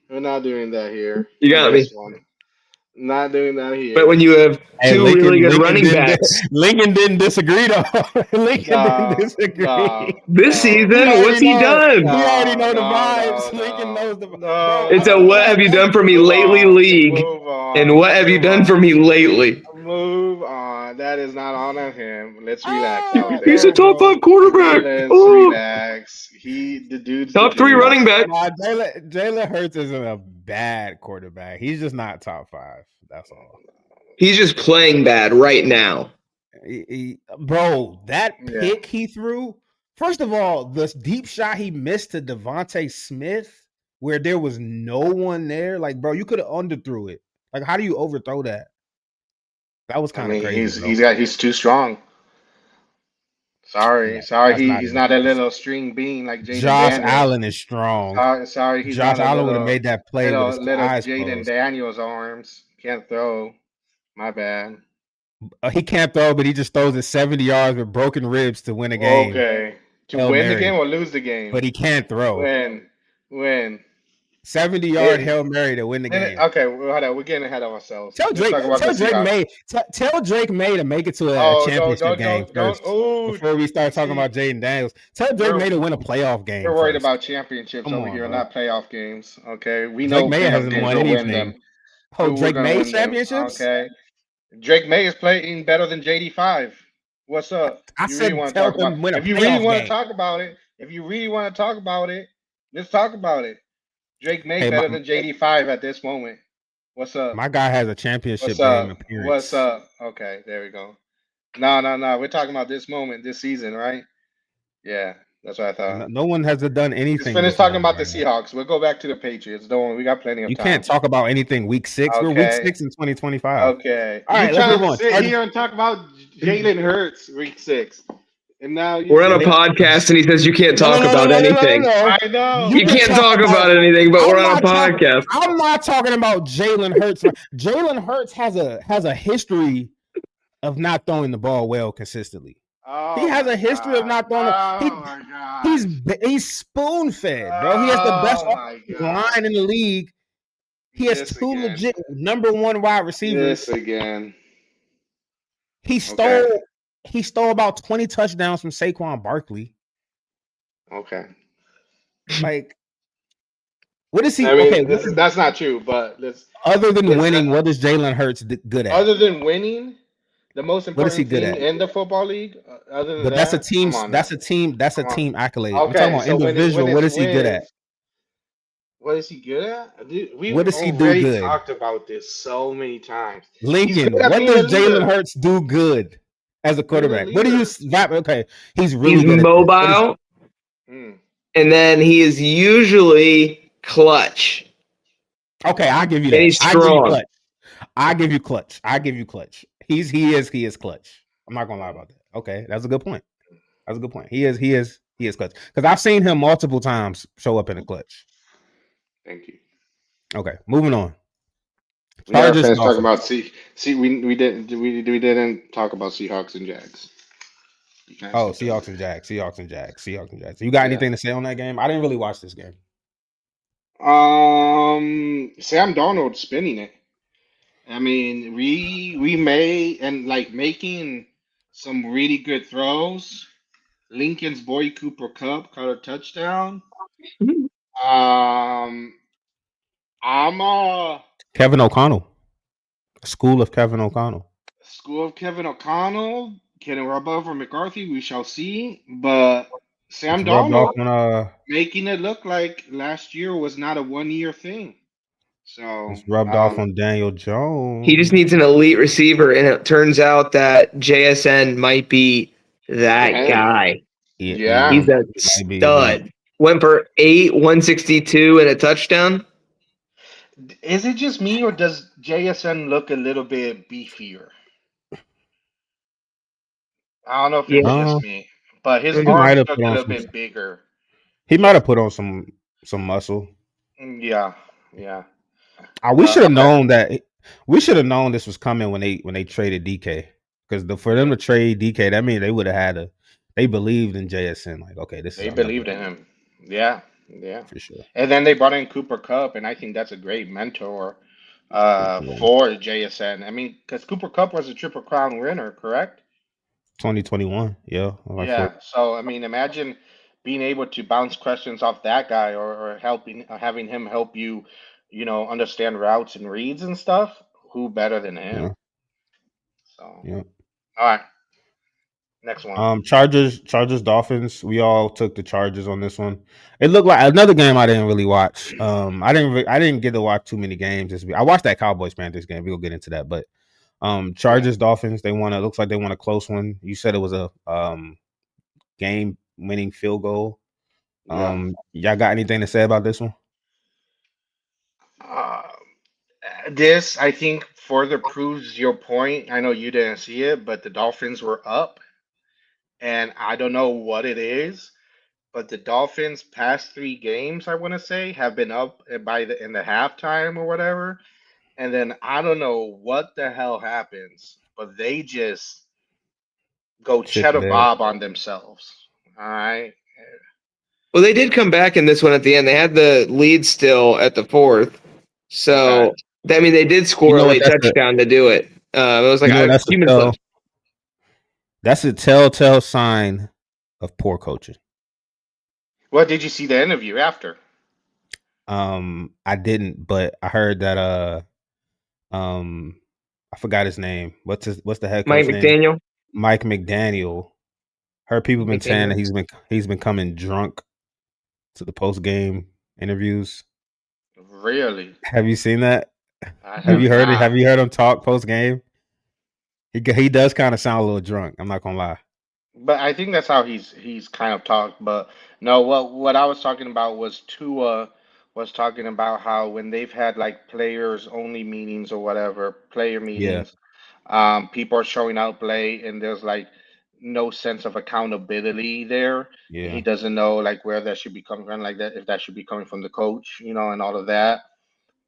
We're not doing that here You on got this me. one. Not doing that But when here. you have Hey, 2 really good running backs Lincoln didn't disagree though. Lincoln didn't No, no, disagree. this no, He season, already what's he know. done? He already no, know the no, vibes. no, Lincoln no, knows the bro. no, It's a no, what have no. you done for me Move lately on. league, Move and on. what have you Move done for on. me lately? Move on. That is not on him. Let's relax out He's a there. top 5 Oh, quarterback. Let's Oh, relax. The dude's the top 3 dude. running back. Jalen Hurts isn't a bad quarterback. He's just not top 5. That's all. He's just playing bad right now. Bro, that Yeah. pick he threw. First of all, the deep shot he missed to Devontae Smith, where there was no one there. Like, bro, you could have underthrew it. Like, how do you overthrow that? That was I kind of mean, crazy, bro. he's too strong. Sorry, Yeah, sorry, that's not he's his. not a little string bean like Jaden Josh Daniels. Allen is strong. Sorry, he's Josh not a Allen would have made that play with his little eyes Jaden closed. Daniels arms. Can't throw. My bad. He can't throw, but he just throws it 70 yards with broken ribs to win a game. Okay, to Hail win the game Mary. or lose the game. But he can't throw. Win. 70-yard It, Hail Mary to win the game. okay, hold on. We're getting ahead of ourselves. Tell Let's Drake, talk about the Seahawks. tell Drake May to make it to a Oh, championship game don't. first Oh, before we start talking see, about Jaden Daniels. Tell Drake we're May to win a playoff game we're worried first. about championships Come over on, here, bro. not playoff games. Okay, we Drake know May playoff hasn't games won will win anything. them. Oh, We're Drake gonna May win them. championships? Okay. Drake May is playing better than JD5. What's up? I You really said want to tell talk about? him win a If you really playoff want to game. talk about it, let's talk about it. Drake May Hey, better than JD5 at this moment. What's up? my guy has a What's championship game up? What's appearance. up? Okay, there we go. No. We're talking about this moment, this season, right? Yeah. That's what I thought. No one has done Just anything finish this talking season about the right now. Seahawks. We'll go back to the Patriots. Don't worry, we got plenty of You time. can't talk about anything week 6. We're week Okay. 6 in 2025. Okay. All You right, let's trying move to on. sit here and talk about Jalen Hurts week 6. And now you We're on a say podcast, and he says you can't No, talk about anything. no. I know. You can can't talk about anything, but we're on a podcast. I'm not talking about Jalen Hurts. Jalen Hurts has a history of not throwing the ball well consistently. Oh, He has a history of not throwing. my god. He's spoon fed, bro. He has the best line in the league. He has This 2 again. legit number 1 wide receivers. This again. He stole about 20 touchdowns from Saquon Barkley. Okay. Like, what is he? I mean, okay, that's not true, but other than winning, what is Jalen Hurts good at? Other than winning, the most What is he important good thing at? in the football league, other than But that's a that, team. come on That's now. a team accolade. I'm Okay, talking about so individual. when What it's is he good at? wins, what is he good at? We've What does he do already good? talked about this so many times. Lincoln, what does Jalen Hurts do good as a quarterback? What do you? Okay, he's really good. Mobile, and then he is usually clutch. Okay, I'll give you that. And he's strong. I give you clutch. He is clutch. I'm not gonna lie about that. Okay, that's a good point. He is clutch. Because I've seen him multiple times show up in the clutch. Thank you. Okay, moving on. We gotta finish talking about we didn't talk about Seahawks and Jags. Seahawks and Jags. You got anything to say on that game? I didn't really watch this game. Sam Darnold spinning it. I mean, we may and like making some really good throws. Lincoln's boy Cooper Kupp caught a touchdown. I'm Kevin O'Connell. School of Kevin O'Connell. Can it rub over McCarthy? We shall see. But Sam Darnold making it look like last year was not a 1-year thing. So it's rubbed off on Daniel Jones. He just needs an elite receiver, and it turns out that JSN might be that guy. Yeah, he's a stud. Went for 162 and a touchdown. Is it just me, or does JSN look a little bit beefier? I don't know if it's just me, but his arms look a little bit bigger. He might have put on some muscle. Yeah. We should have known that. We should have known this was coming when they traded DK, because for them to trade DK, that means they would have they believed in JSN. Like, okay, they believed in him. Yeah, for sure. And then they brought in Cooper Kupp, and I think that's a great mentor for JSN. I mean, because Cooper Kupp was a Triple Crown winner, correct? 2021, yeah. Yeah. So I mean, imagine being able to bounce questions off that guy, or having him help you, understand routes and reads and stuff. Who better than him? Yeah. So yeah. All right. Next one. Chargers, Dolphins. We all took the Chargers on this one. It looked like another game I didn't really watch. I didn't get to watch too many games this week. I watched that Cowboys Panthers game. We'll get into that, but Chargers, Dolphins. They won. It looks like they won a close one. You said it was a game-winning field goal. Y'all got anything to say about this one? This, I think, further proves your point. I know you didn't see it, but the Dolphins were up, and I don't know what it is, but the Dolphins' past 3 games, I want to say, have been up in the halftime or whatever, and then I don't know what the hell happens, but they just go cheddar bob on themselves. All right. Well, they did come back in this one at the end. They had the lead still at the 4th, so I mean they did score a late touchdown to do it. It was like that's a telltale sign of poor coaching. What did you see the interview after? I didn't, but I heard that I forgot his name. What's the head coach name? Mike McDaniel. Heard people been saying that he's been coming drunk to the post game interviews. Really? Have you seen that? Have you heard it? Have you heard him talk post game? He does kind of sound a little drunk. I'm not gonna lie. But I think that's how he's kind of talked. But no, what I was talking about was Tua was talking about how when they've had like players only meetings or whatever, player Yeah, meetings, people are showing out play and there's like no sense of accountability there. And he yeah. doesn't know like where that should be coming from, like that if that should be coming from the coach, and all of that.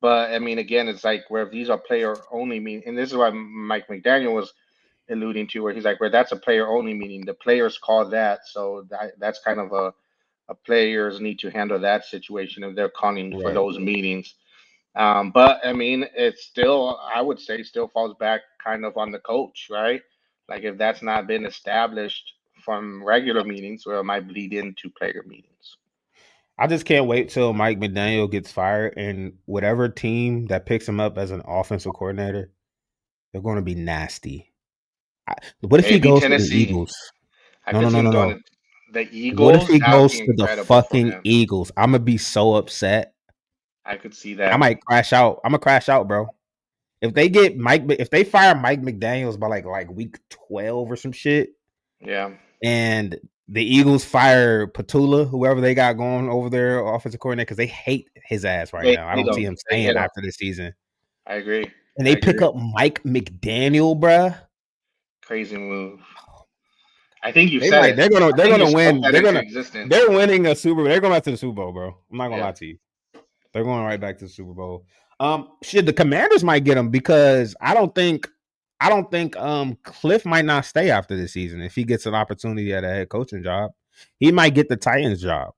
But I mean, again, it's like where these are player only mean, and this is why Mike McDaniel was alluding to, where he's like, where that's a player only meeting. The players call that, so that's kind of a players need to handle that situation if they're calling for Right. those meetings. But I mean, it's still, I would say, still falls back kind of on the coach, right? Like if that's not been established from regular meetings, well, it might bleed into player meetings. I just can't wait till Mike McDaniel gets fired and whatever team that picks him up as an offensive coordinator, they're going to be nasty. What if he Maybe goes to the Tennessee. Eagles? I No, could no, see no, him no, going no. to the What if Eagles. he That would be goes to the incredible for fucking him. Eagles? I'm gonna be so upset. I could see I that. might crash out. I'm gonna crash out, bro. If they fire Mike McDaniel's by like week 12 or some shit, Yeah. and the Eagles fire Patula, whoever they got going over there, offensive coordinator, because they hate his ass right They now. I hate don't see him. him They staying hate him. after this season. I agree. And I they pick agree. up Mike McDaniel, bruh. Crazy move. I think you They said might. it. I They're think you gonna spoke win. that into existence. They're winning a Super. They're going back to the Super Bowl, bro. I'm not gonna Yeah, lie to you. They're going right back to the Super Bowl. Shit, the Commanders might get him because I don't think Cliff might not stay after this season if he gets an opportunity at a head coaching job. He might get the Titans job.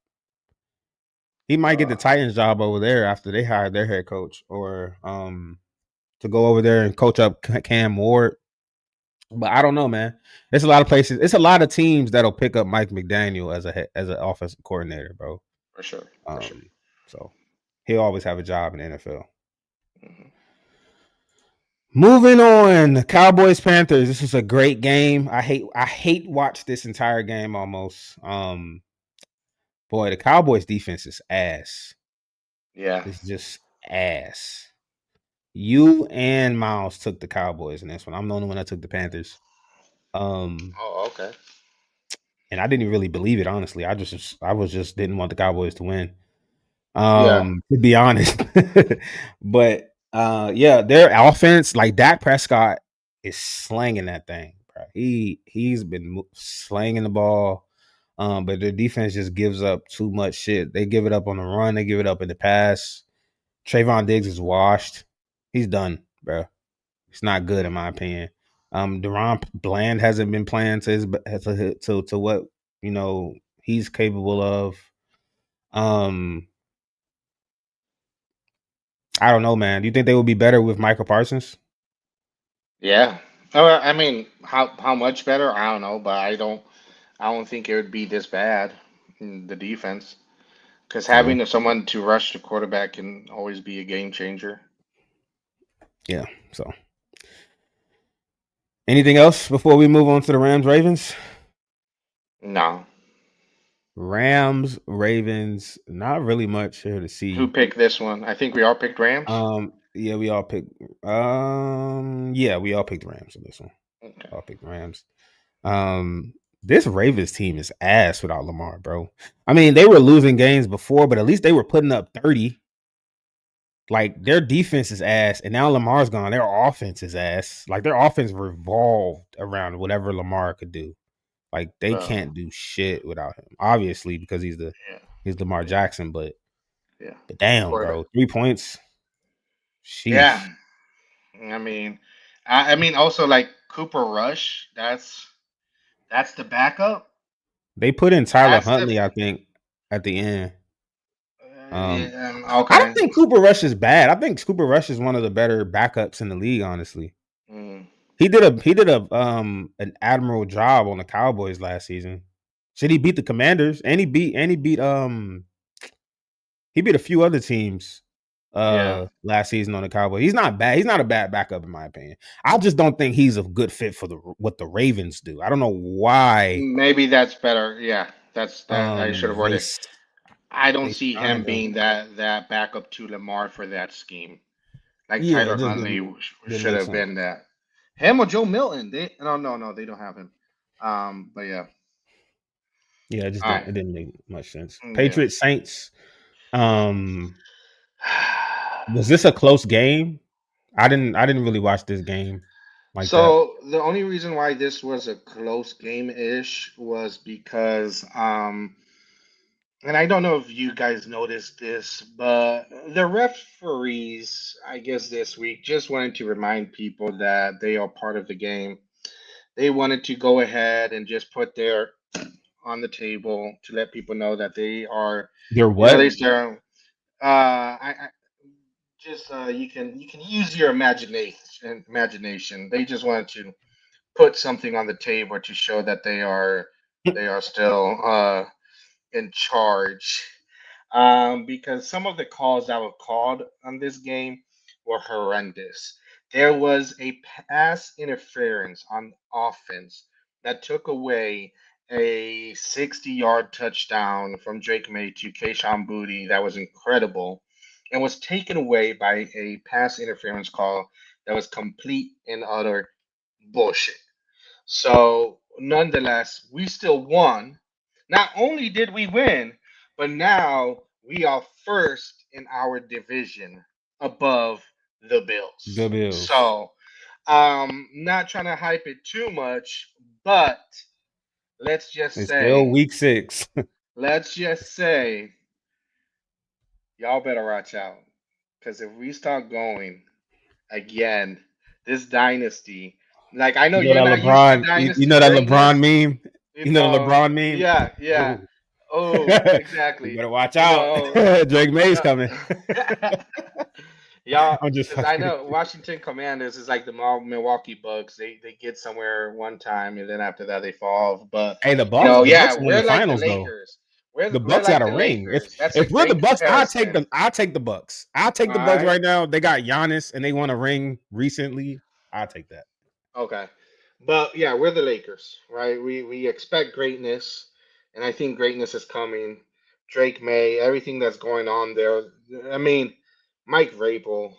He might get the uh, Titans job over there after they hire their head coach, or to go over there and coach up Cam Ward. But I don't know, man. There's a lot of places. It's a lot of teams that'll pick up Mike McDaniel as an offensive coordinator, bro. for sure, for sure. Um, so he'll always have a job in the NFL. Hmm. Moving on, Cowboys Panthers. This is a great game. I hate watch this entire game almost. Boy, the Cowboys defense is ass. Yeah. It's just ass. You and Miles took the Cowboys in this one. I'm the only one that took the Panthers. Um, Oh, okay. and I didn't really believe it, honestly. I was just didn't want the Cowboys to win. Yeah. To be honest. But yeah, their offense, like Dak Prescott is slanging that thing, bro. He's been slanging the ball. But their defense just gives up too much shit. They give it up on the run, they give it up in the pass. Trayvon Diggs is washed. He's done, bro. It's not good in my opinion. Deron Bland hasn't been playing to to what you know he's capable of. Um, I don't know, man. Do you think they would be better with Michael Parsons? Yeah. Oh, I mean, how much better? I don't know, but I don't think it would be this bad in the defense. Because Yeah, having someone to rush the quarterback can always be a game changer. yeah. So, anything else before we move on to the Rams Ravens? No. Rams Ravens. Not really much here to Who see. picked this one? I think we all picked Rams. Yeah, we all picked. Yeah, we all picked the Rams on this one. Okay. All picked the Rams. Um, this Ravens team is ass without Lamar, bro. I mean, they were losing games before, but at least they were putting up 30. Like their defense is ass, and now Lamar's gone. Their offense is ass. Like their offense revolved around whatever Lamar could do. Like they Uh, can't do shit without him. Obviously, because yeah. he's Lamar Yeah. Jackson, but Yeah. damn, Quarterback. bro, 3 points. Yeah. Sheesh. I mean, I mean also like Cooper Rush. That's the backup. They put in Tyler That's the Huntley, I think, at the end. yeah, I don't okay. think Cooper Rush is bad. I think Cooper Rush is one of the better backups in the league, honestly. Mm, He did a an admirable job on the Cowboys last season. Should he beat the Commanders and he beat a few other teams yeah. last season on the Cowboys. He's not bad. He's not a bad backup in my opinion. I just don't think he's a good fit for the what the Ravens do. I don't know why Maybe that's better. Yeah, that I should have they worded. I don't they see him signed him. being that backup to Lamar for that scheme. Like Yeah, Tyler it just Huntley didn't should make have sense. been that. Him or Joe Milton. They no, they don't have him. But yeah. Yeah, All right. it didn't make much sense. Yeah. Patriots Saints. Was this a close game? I didn't really watch this game like that. So the only reason why this was a close game-ish was because and I don't know if you guys noticed this, but the referees, I guess this week just wanted to remind people that they are part of the game. They wanted to go ahead and just put their on the table to let people know that they are, They're at what? least they're I just you can use your imagination. They just wanted to put something on the table to show that they are still in charge. Because some of the calls that were called on this game were horrendous. There was a pass interference on offense that took away a 60-yard touchdown from Drake May to Keishon Booty that was incredible and was taken away by a pass interference call that was complete and utter bullshit. So, nonetheless, we still won. Not only did we win, but now we are first in our division above the The Bills. Bills. So, not trying to hype it too much, but let's just It's still say, week 6. let's just say, y'all better watch out. Because if we start going again, this dynasty, like I know You know you're that not used to LeBron. You dynasty know that LeBron greatness. meme. You know the LeBron meme. Yeah, yeah. Ooh. Oh, You exactly. better watch You out. know, Drake May's coming. uh, y'all, I'm just because I fucking. know Washington Commanders is like the Milwaukee Bucks. They get somewhere one time and then after that they fall off. But Hey, the yeah, Bucks won the we're like the finals though. Lakers. We're The we're Bucks got like a the ring. Lakers. That's a If we're the great Bucks, comparison. I'll take the Bucks. I'll take All the Bucks right. right now. They got Giannis and they won a ring recently. I'll take that. Okay. But yeah, we're the Lakers, right? We expect greatness, and I think greatness is coming. Drake May, everything that's going on there. I mean, Mike Vrabel,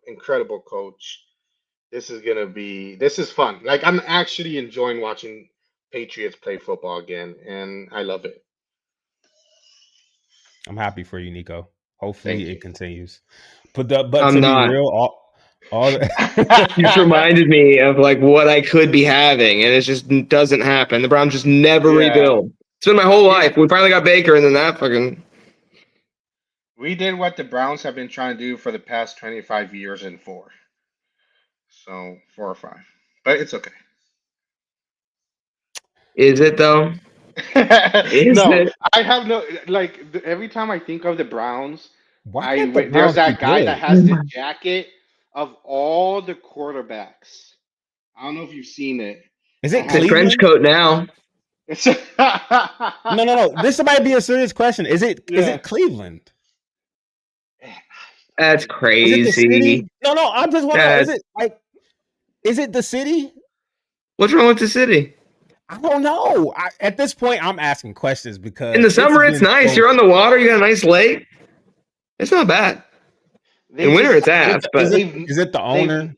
incredible coach. This is fun. Like I'm actually enjoying watching Patriots play football again, and I love it. I'm happy for you, Nico. Hopefully Thank it you. continues. But I'm to be not. real, all You just reminded me of like what I could be having, and it just doesn't happen. The Browns just never Yeah. rebuild. It's been my whole We life. We finally got Baker, and then that fucking. we did what the Browns have been trying to do for the past 25 years in four. So 4 or 5. But it's okay. Is it though? Is No, it? I have no like every time I think of the Browns, why can't the there's Browns be that guy that good? has the jacket of all the quarterbacks. I don't know if you've seen it. Is That it The has trench Cleveland? coat now. it's No. This might be a serious question. Is yeah. it Cleveland? That's Is it the crazy. city? No. I just want to know. That's Is it the city? what's wrong with the city? I don't know. At this point, I'm asking questions In the because it's summer, it's been nice. so. You're on the water. You got a nice lake. It's not bad. They In winter, just it's ass, but they've Is it the they've owner?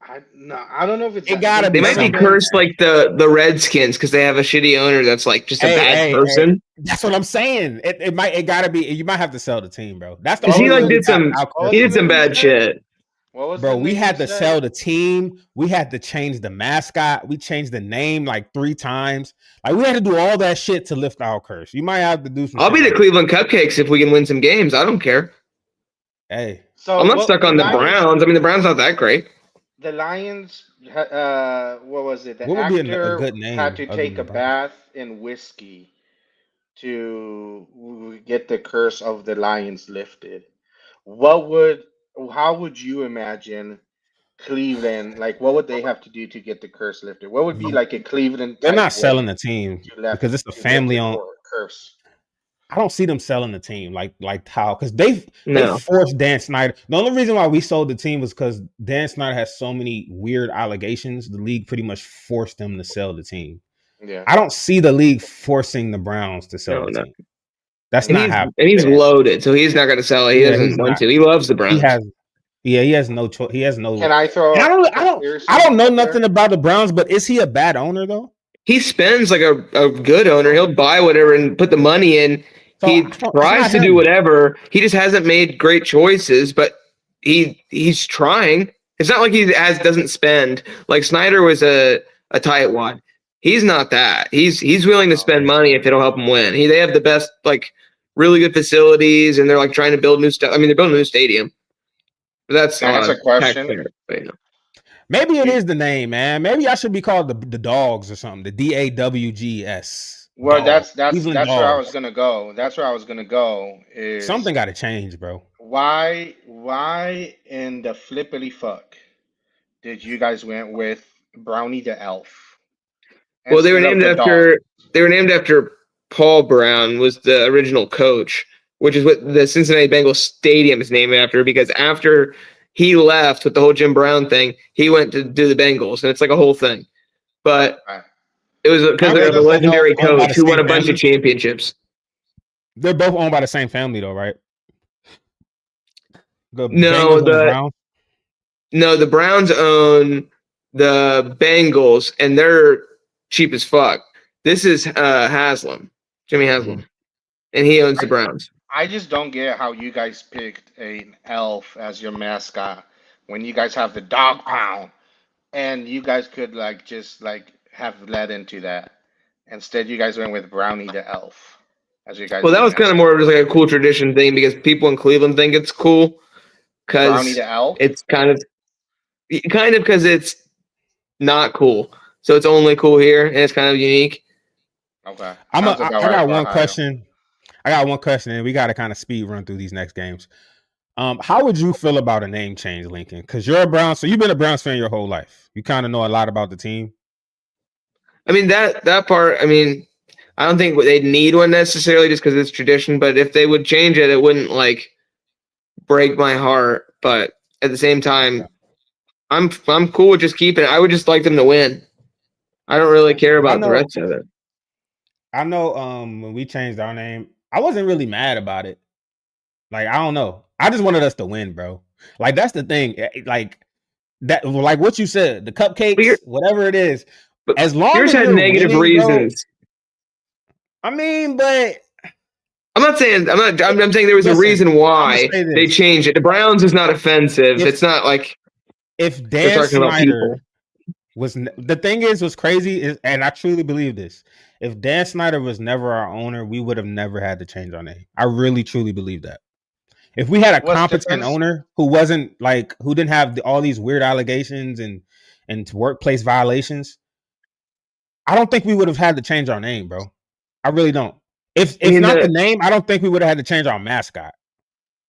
I no, I don't know if it's It that. gotta they be They've might never be something, been. cursed man. like the Redskins because they have a shitty owner that's like just a bad Hey. person. That's what I'm saying. It gotta be. You might have to sell the team, bro. That's the Because What only he was like reason the we did got some our what curse was he the did from some name him. you bad said? shit. What was the Bro, we name you had to said? sell the team. We had to change the mascot. We changed the name like 3 times. Like we had to do all that shit to lift our curse. You might have to do some I'll shit be the like that. Cleveland Cupcakes if we can win some games. I don't care. Hey, I'm So not what stuck the on the Lions? Browns. I mean, the Browns not that great. The Lions, what was it? The what would be a actor good had name to other take than a the Browns? bath in whiskey to get the curse of the lions lifted. What would, how would you imagine Cleveland, like, what would they have to do to get the curse lifted? What would be like a Cleveland They're type not selling way the team left because it's a to lift family the owned. curse? I don't see them selling the team like how because they No. forced Dan Snyder. The only reason why we sold the team was because Dan Snyder has so many weird allegations. The league pretty much forced them to sell the team. Yeah. I don't see the league forcing the Browns to sell No, the no. team. That's And not he's happening. and he's loaded, so he's not gonna sell it. He Yeah, he's doesn't want not. to. He loves the He Browns. has. Yeah, he has no choice. He has Can no. I throw And a I conspiracy don't know out there? nothing about the Browns, but is he a bad owner though? he spends like a good owner. He'll buy whatever and put the money in. So He it's tries not to do him. whatever. He just hasn't made great choices, but he's trying. It's not like he doesn't spend. Like Snyder was a tightwad. He's not that. He's willing to spend money if it'll help him win. They have the best, like, really good facilities, and they're like trying to build new stuff. I mean, they're building a new stadium. But that's Can I ask a question? taxpayer. But, Maybe it is the name, man. Maybe I should be called the Dogs or something. The DAWGS. Well, Dogs. that's Cleveland where I was Dogs. gonna go. That's where I was gonna go. Is Something got to change, bro. why in the flippity fuck did you guys went with Brownie the Elf well, they were instead of named the dog? after Paul Brown was the original coach, which is what the Cincinnati Bengals stadium is named after, because after he left with the whole Jim Brown thing, he went to do the Bengals, and it's like a whole thing. But Right. it was because Aren't they they have a both legendary owned by coach the who won same a bunch of family? championships. They're both owned by the same family, though, right? The No, Bengals and the Browns. No, the Browns own the Bengals, and they're cheap as fuck. This is Haslam, Jimmy Haslam, and he owns the Browns. I just don't get how you guys picked an elf as your mascot when you guys have the dog pound, and you guys could like just like have led into that. Instead, you guys went with Brownie the Elf as you guys' Well, that new was kind of mascot. more of just like a cool tradition thing because people in Cleveland think it's cool Brownie because the Elf. it's kind of because it's not cool. So it's only cool here, and it's kind of unique. Okay. I Sounds about got right for one Ohio. question. I got one question, and we got to kind of speed run through these next games. How would you feel about a name change, Lincoln? Because you're a Browns, so you've been a Browns fan your whole life. You kind of know a lot about the team. I mean that part. I mean, I don't think they'd need one necessarily just because it's tradition. But if they would change it, it wouldn't like break my heart. But at the same time, I'm cool with just keeping it. I would just like them to win. I don't really care about the rest of it. I know when we changed our name, I wasn't really mad about it. Like, I don't know. I just wanted us to win, bro. Like, that's the thing. Like that, like what you said, the cupcakes, whatever it is. But as long yours as had we're negative winning, reasons. Bro, I mean, but I'm not saying I'm saying there was a reason why they changed it. The Browns is not offensive. It's not like if Dan Snyder was the thing is what's crazy is, and I truly believe this. If Dan Snyder was never our owner, we would have never had to change our name. I really truly believe that. If we had a competent owner who wasn't like who didn't have all these weird allegations and workplace violations, I don't think we would have had to change our name, bro. I really don't. If not the name, I don't think we would have had to change our mascot.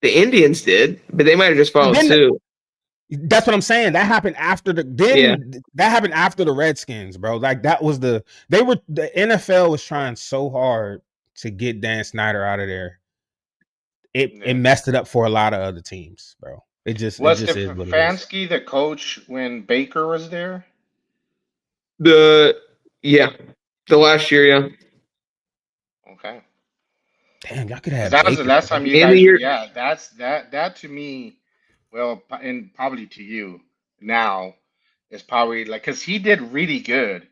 The Indians did, but they might have just followed suit. That's what I'm saying. That happened after that happened after the Redskins, bro. Like that was the NFL was trying so hard to get Dan Snyder out of there. It messed it up for a lot of other teams, bro. It just is what Stefanski the coach when Baker was there? The last year, yeah. Okay. Damn, y'all could have. That was the last time you guys. Yeah, that's that to me. Well, and probably to you now is probably like because he did really good,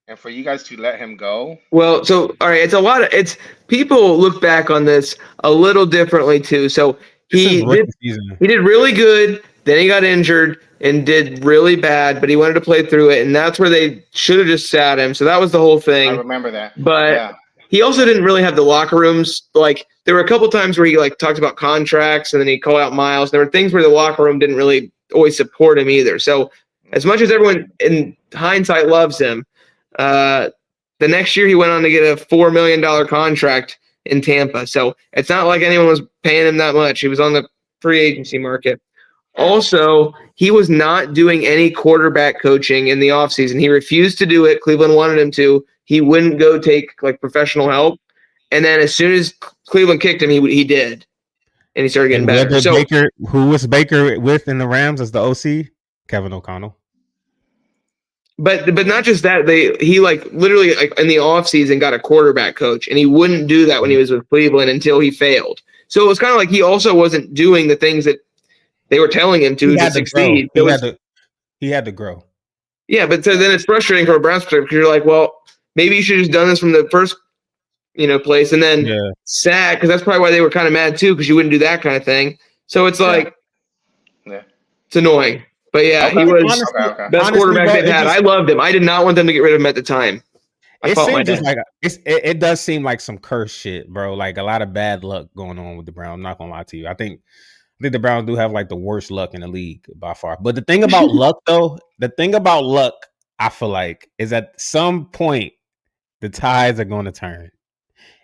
and for you guys to let him go. Well, so all right, it's people look back on this a little differently too. So he did really good, then he got injured and did really bad, but he wanted to play through it, and that's where they should have just sat him. So that was the whole thing. I remember that. But he also didn't really have the locker rooms. Like there were a couple times where he like talked about contracts and then he called out Miles. There were things where the locker room didn't really always support him either. So as much as everyone in hindsight loves him, the next year he went on to get a $4 million contract in Tampa. So it's not like anyone was paying him that much. He was on the free agency market. Also, he was not doing any quarterback coaching in the offseason. He refused to do it. Cleveland wanted him to. He wouldn't go take like professional help. And then as soon as Cleveland kicked him, he did. And he started getting better. So who was Baker with in the Rams as the OC? Kevin O'Connell. But not just that, he like literally like in the offseason got a quarterback coach, and he wouldn't do that when he was with Cleveland until he failed. So it was kind of like he also wasn't doing the things that they were telling him to succeed. He had to grow. Yeah, but so then it's frustrating for a Browns player because you're like, well, maybe you should have just done this from the first, place, and then sad because that's probably why they were kind of mad too because you wouldn't do that kind of thing. So it's like, it's annoying. But yeah, he was best quarterback they've had. I loved him. I did not want them to get rid of him at the time. It seems just like it does seem like some curse shit, bro. Like a lot of bad luck going on with the Browns. I'm not gonna lie to you. I think the Browns do have like the worst luck in the league by far. But the thing about luck, though, I feel like, is at some point the tides are going to turn,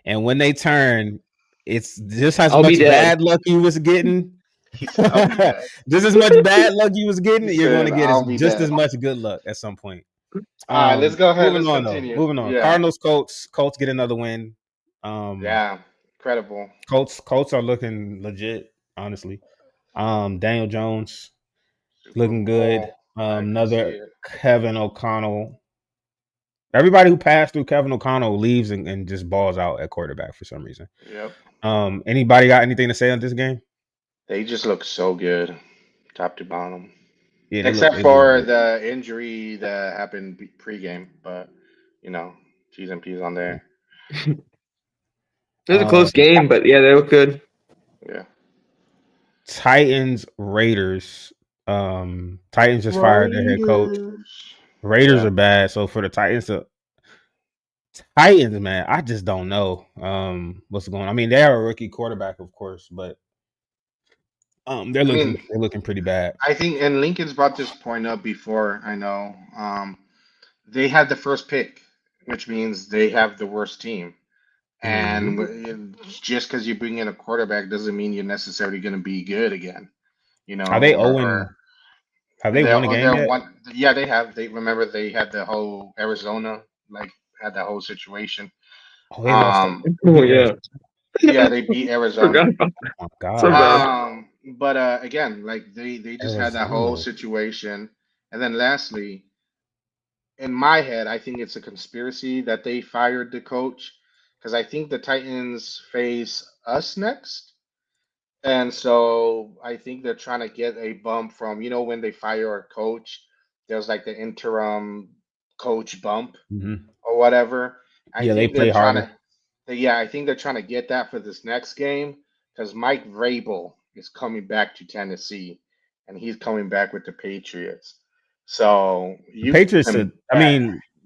and when they turn, it's just as much bad luck you was getting. Just as much bad luck you was getting, you're going to get just as much good luck at some point. All right, let's go ahead. Let's continue. Moving on. Yeah. Cardinals, Colts get another win. Yeah, incredible. Colts are looking legit, honestly. Daniel Jones looking good. Another Kevin O'Connell. Everybody who passed through Kevin O'Connell leaves and just balls out at quarterback for some reason. Yep. Anybody got anything to say on this game? They just look so good, top to bottom. Yeah, except for the injury that happened pregame, but T's and P's on there. It was a close game, but yeah, they look good. Yeah. Titans, Raiders. Titans just fired their head coach. Raiders are bad. So for the Titans, man, I just don't know what's going on. I mean, they have a rookie quarterback, of course, but they're looking pretty bad. I think, and Lincoln's brought this point up before. I know they had the first pick, which means they have the worst team. And just because you bring in a quarterback doesn't mean you're necessarily going to be good again. Are they 0? Have they won a game yet? Yeah, they have. They remember they had the whole Arizona, had that whole situation. Oh, they lost. Yeah, they beat Arizona. Oh my God. But again, they just had that whole situation, and then lastly, in my head, I think it's a conspiracy that they fired the coach because I think the Titans face us next. And so I think they're trying to get a bump from, when they fire a coach, there's like the interim coach bump or whatever. I think they're trying to, I think they're trying to get that for this next game because Mike Vrabel is coming back to Tennessee and he's coming back with the Patriots. So Patriots,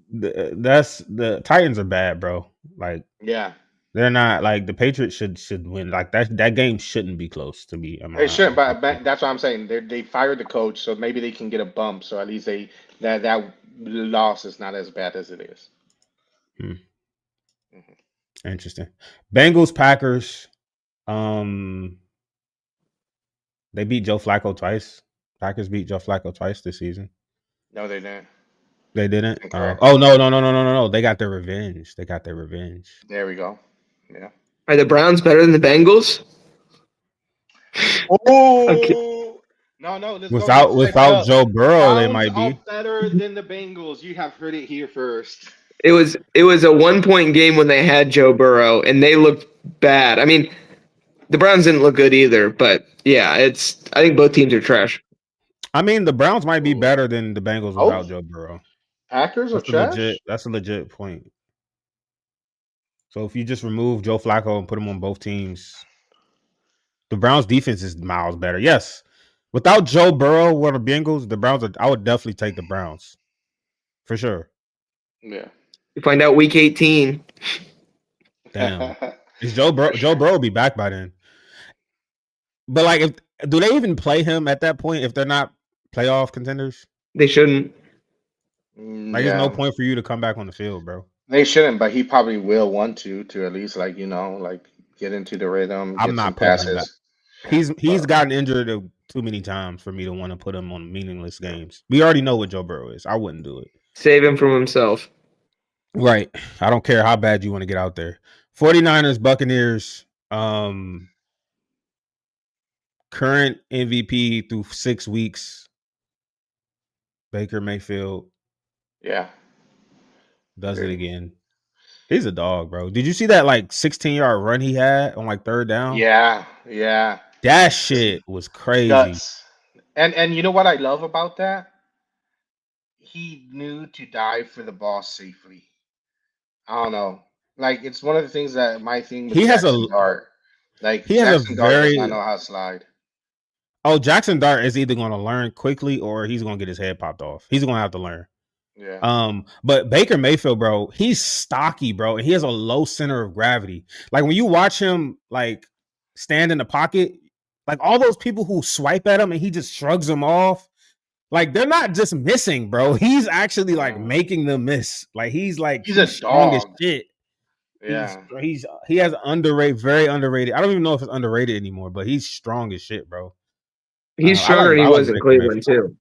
the Titans are bad, bro. Like, yeah. They're not the Patriots should win. Like that game shouldn't be close to me. They shouldn't, but that's what I'm saying. They fired the coach, so maybe they can get a bump. So at least that loss is not as bad as it is. Interesting. Bengals, Packers. They beat Joe Flacco twice. Packers beat Joe Flacco twice this season. No, they didn't. They didn't. No. They got their revenge. There we go. Yeah. Are the Browns better than the Bengals? Oh okay. No. Without Joe Burrow, they might be better than the Bengals. You have heard it here first. It was a 1-point game when they had Joe Burrow, and they looked bad. I mean, the Browns didn't look good either, but yeah, I think both teams are trash. I mean, the Browns might be better than the Bengals without Joe Burrow. Packers are trash? That's a legit point. So if you just remove Joe Flacco and put him on both teams, the Browns defense is miles better. Yes. Without Joe Burrow or the Bengals, the Browns I would definitely take the Browns. For sure. Yeah. You find out week 18. Damn. Is Joe Burrow will be back by then. But do they even play him at that point if they're not playoff contenders? They shouldn't. There's no point for you to come back on the field, bro. They shouldn't, but he probably will want to at least get into the rhythm. I'm not putting him back. He's gotten injured too many times for me to want to put him on meaningless games. We already know what Joe Burrow is. I wouldn't do it. Save him from himself. Right. I don't care how bad you want to get out there. 49ers, Buccaneers, current MVP through 6 weeks, Baker Mayfield. Yeah. Does it again. He's a dog, bro. Did you see that 16-yard run he had on third down? Yeah. That shit was crazy. Nuts. And you know what I love about that? He knew to dive for the ball safely. I don't know. Like it's one of the things that my thing with He has Jackson a Dart. Like he has a Jackson Dart does not very know how to slide. Jackson Dart is either going to learn quickly or he's going to get his head popped off. He's going to have to learn. Yeah. But Baker Mayfield, bro, he's stocky, bro, and he has a low center of gravity. Like when you watch him like stand in the pocket, like all those people who swipe at him and he just shrugs them off, like they're not just missing, bro. He's actually like Yeah. making them miss. Like He's a he's strong as dog. shit. Yeah. He has underrated, very underrated. I don't even know if it's underrated anymore, but he's strong as shit, bro. He's stronger than he I like was in Baker Cleveland Mayfield. too.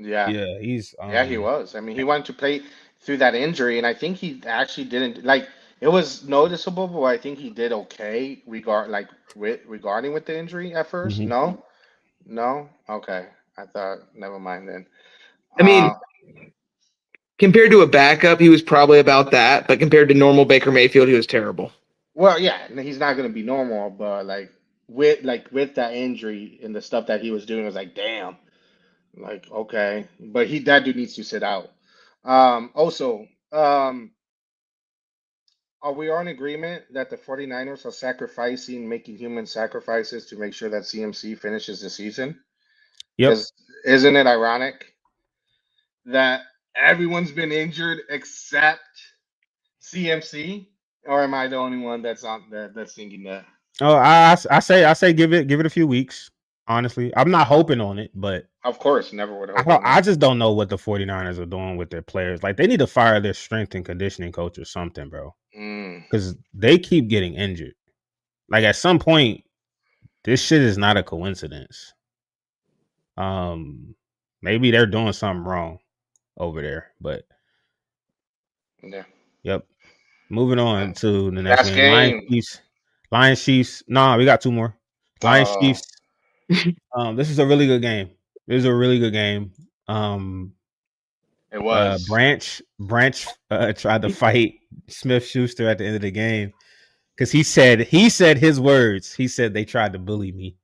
Yeah. Yeah, he's Yeah, he was. I mean, he wanted to play through that injury, and I think he actually didn't like. It was noticeable, but I think he did okay regarding with the injury at first. mhm. No, no, okay. I thought never mind then. I mean, Uh, compared to a backup, he was probably about that, but compared to normal Baker Mayfield, he was terrible. well, yeah, he's not gonna be normal, but with that injury and the stuff that he was doing, it was like, damn, like okay, but that dude needs to sit out. Also, are we all in agreement that the 49ers are sacrificing, making human sacrifices to make sure that CMC finishes the season? Yep. Because isn't it ironic that everyone's been injured except CMC? Or am I the only one that's thinking that? Oh, I say give it a few weeks. Honestly, I'm not hoping on it, but Of course, never would hope on I that. just don't know what the 49ers are doing with their players. Like they need to fire their strength and conditioning coach or something, bro. Mm, Because they keep getting injured. Like at some point, this shit is not a coincidence. Um, maybe they're doing something wrong over there. But yeah. yep. Moving Uh, on to the next Last game. Lions game. Chiefs. Lions Chiefs. Nah, we got two more. Lions Uh, Chiefs. This is a really good game. This is a really good game. it was. Branch tried to fight Smith Schuster at the end of the game because he said his words. He said they tried to bully me.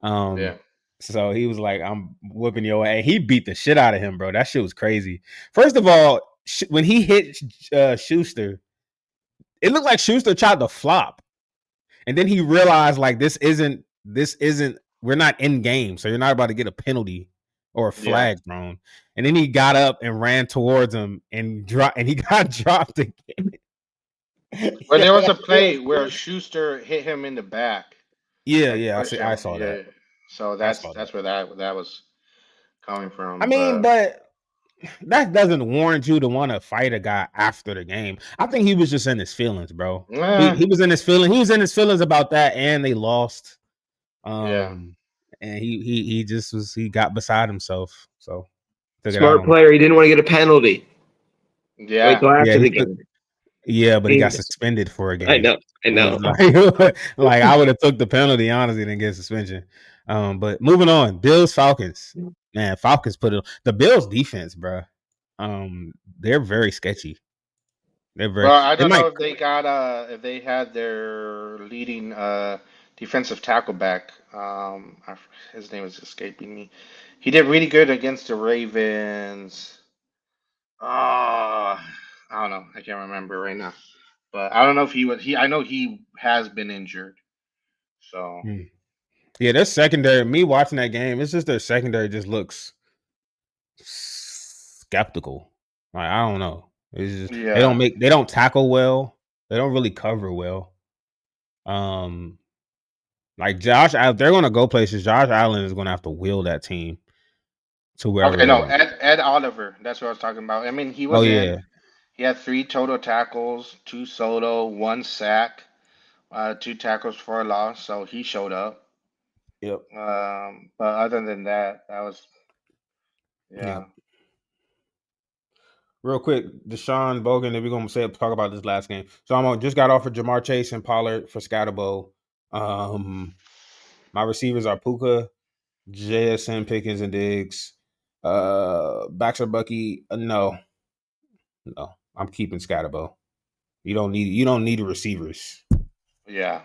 Yeah. So he was like, "I'm whooping your ass." He beat the shit out of him, bro. That shit was crazy. First of all, when he hit Schuster, it looked like Schuster tried to flop, and then he realized like this isn't we're not in game, so you're not about to get a penalty or a Yeah. flag thrown. And then he got up and ran towards him and he got dropped again. Well, there was That a shit was play where crazy. Schuster hit him in the back, Yeah, like yeah, pushed I him. saw that. Yeah. So I that's saw that. that's where that was coming I from. mean, But but that doesn't warrant you to want to fight a guy after the game. I think he was just in his feelings, bro. eh, He was in his feelings. He was in his feelings about that, and they lost. yeah. And he just he got beside himself, so took it out Smart on him. player. He didn't want to get a penalty. Wait Yeah. till Yeah, after he the took. game. Yeah, but he got He- suspended for a I game. know. I It was know. like I would have took the penalty honestly than get suspension. But moving on, Bills Falcons. Man, Falcons put it. The Bills defense, bro. They're very sketchy. They're very. Well, I They don't know might. if they had their leading defensive tackle back. His name is escaping me. He did really good against the Ravens. Ah, I don't know. I can't remember right now. But I don't know if he was he. I know he has been injured. So Hmm. Yeah, their secondary. Me watching that game, it's just their secondary just looks skeptical. Like I don't know. It's just yeah. they don't tackle well. They don't really cover well. Um, like they're gonna go places. Josh Allen is gonna have to wheel that team to wherever Okay. they No, want. Ed Oliver. That's what I was talking about. I mean, he Oh was in. yeah, He had three total tackles, two solo, one sack, two tackles for a loss. So he showed up. yep, But other than that, that was yep. yeah. Real quick, Deshaun Bogan. Then we're gonna talk about this last game. So just got off of Jamar Chase and Pollard for Scatterbo. My receivers are Puka, JSN, Pickens, and Diggs. Baxter Bucky. No, I'm keeping Scatterbo. You don't need receivers. Yeah.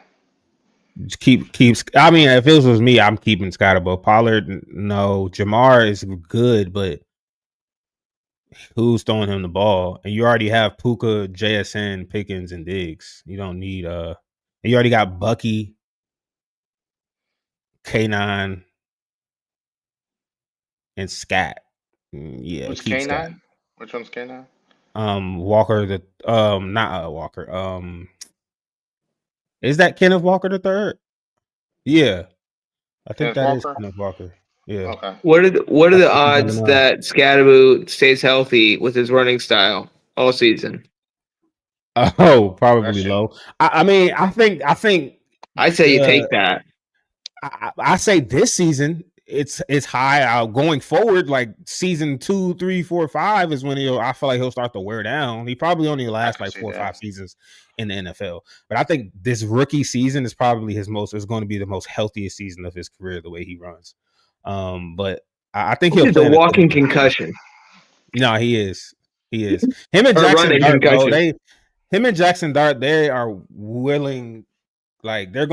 Just keep. I mean, if it was me, I'm keeping Scotty. But Pollard, no. Jamar is good, but who's throwing him the ball, and you already have Puka, JSN, Pickens, and Diggs. You don't need and you already got Bucky, K9, and Scat. Yeah, Who's keep Scat. K9? Which one's K9? Walker the not Walker. Is that Kenneth Walker the third? Yeah, I think Kenneth that is Walker? Kenneth Walker. Yeah. Okay. What are That's the what you odds know. that Scadaboo stays healthy with his running style all season? Oh, probably Question. low. I mean, I think I say you the take that. I say this season it's high. Going forward, like season 2, 3, 4, 5 is when I feel like he'll start to wear down. He probably only I lasts could like see 4 or 5 that. seasons in the NFL. But I think this rookie season is probably is going to be the most healthiest season of his career the way he runs. But I think he'll He's a play in a walking good team. concussion No, he is. He is. Him and or Jackson running Dart, bro. concussion. Him and Jackson Dart, they are willing, like they're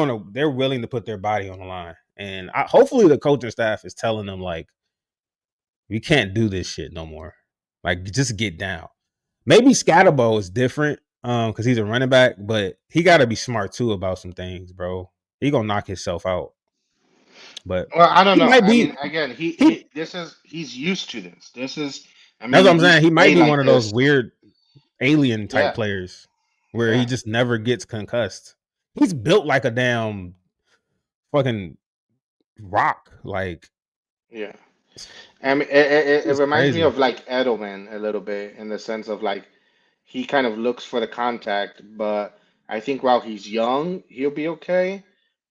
willing to put their body on the line. And hopefully the coaching staff is telling them like, we can't do this shit no more. Like, just get down. Maybe Scatterbo is different, because he's a running back, but he got to be smart too about some things, bro. He gonna knock himself out. But Well, I don't he know. might I be mean, again, he. he's used to this. This is, I That's mean, what I'm he's saying. He might played be one like of those this. weird alien type Yeah, players where he yeah, just never gets concussed. He's built like a damn fucking rock. Like, yeah. I mean, it it's reminds me crazy. of like Edelman a little bit in the sense of like he kind of looks for the contact, but I think while he's young, he'll be okay.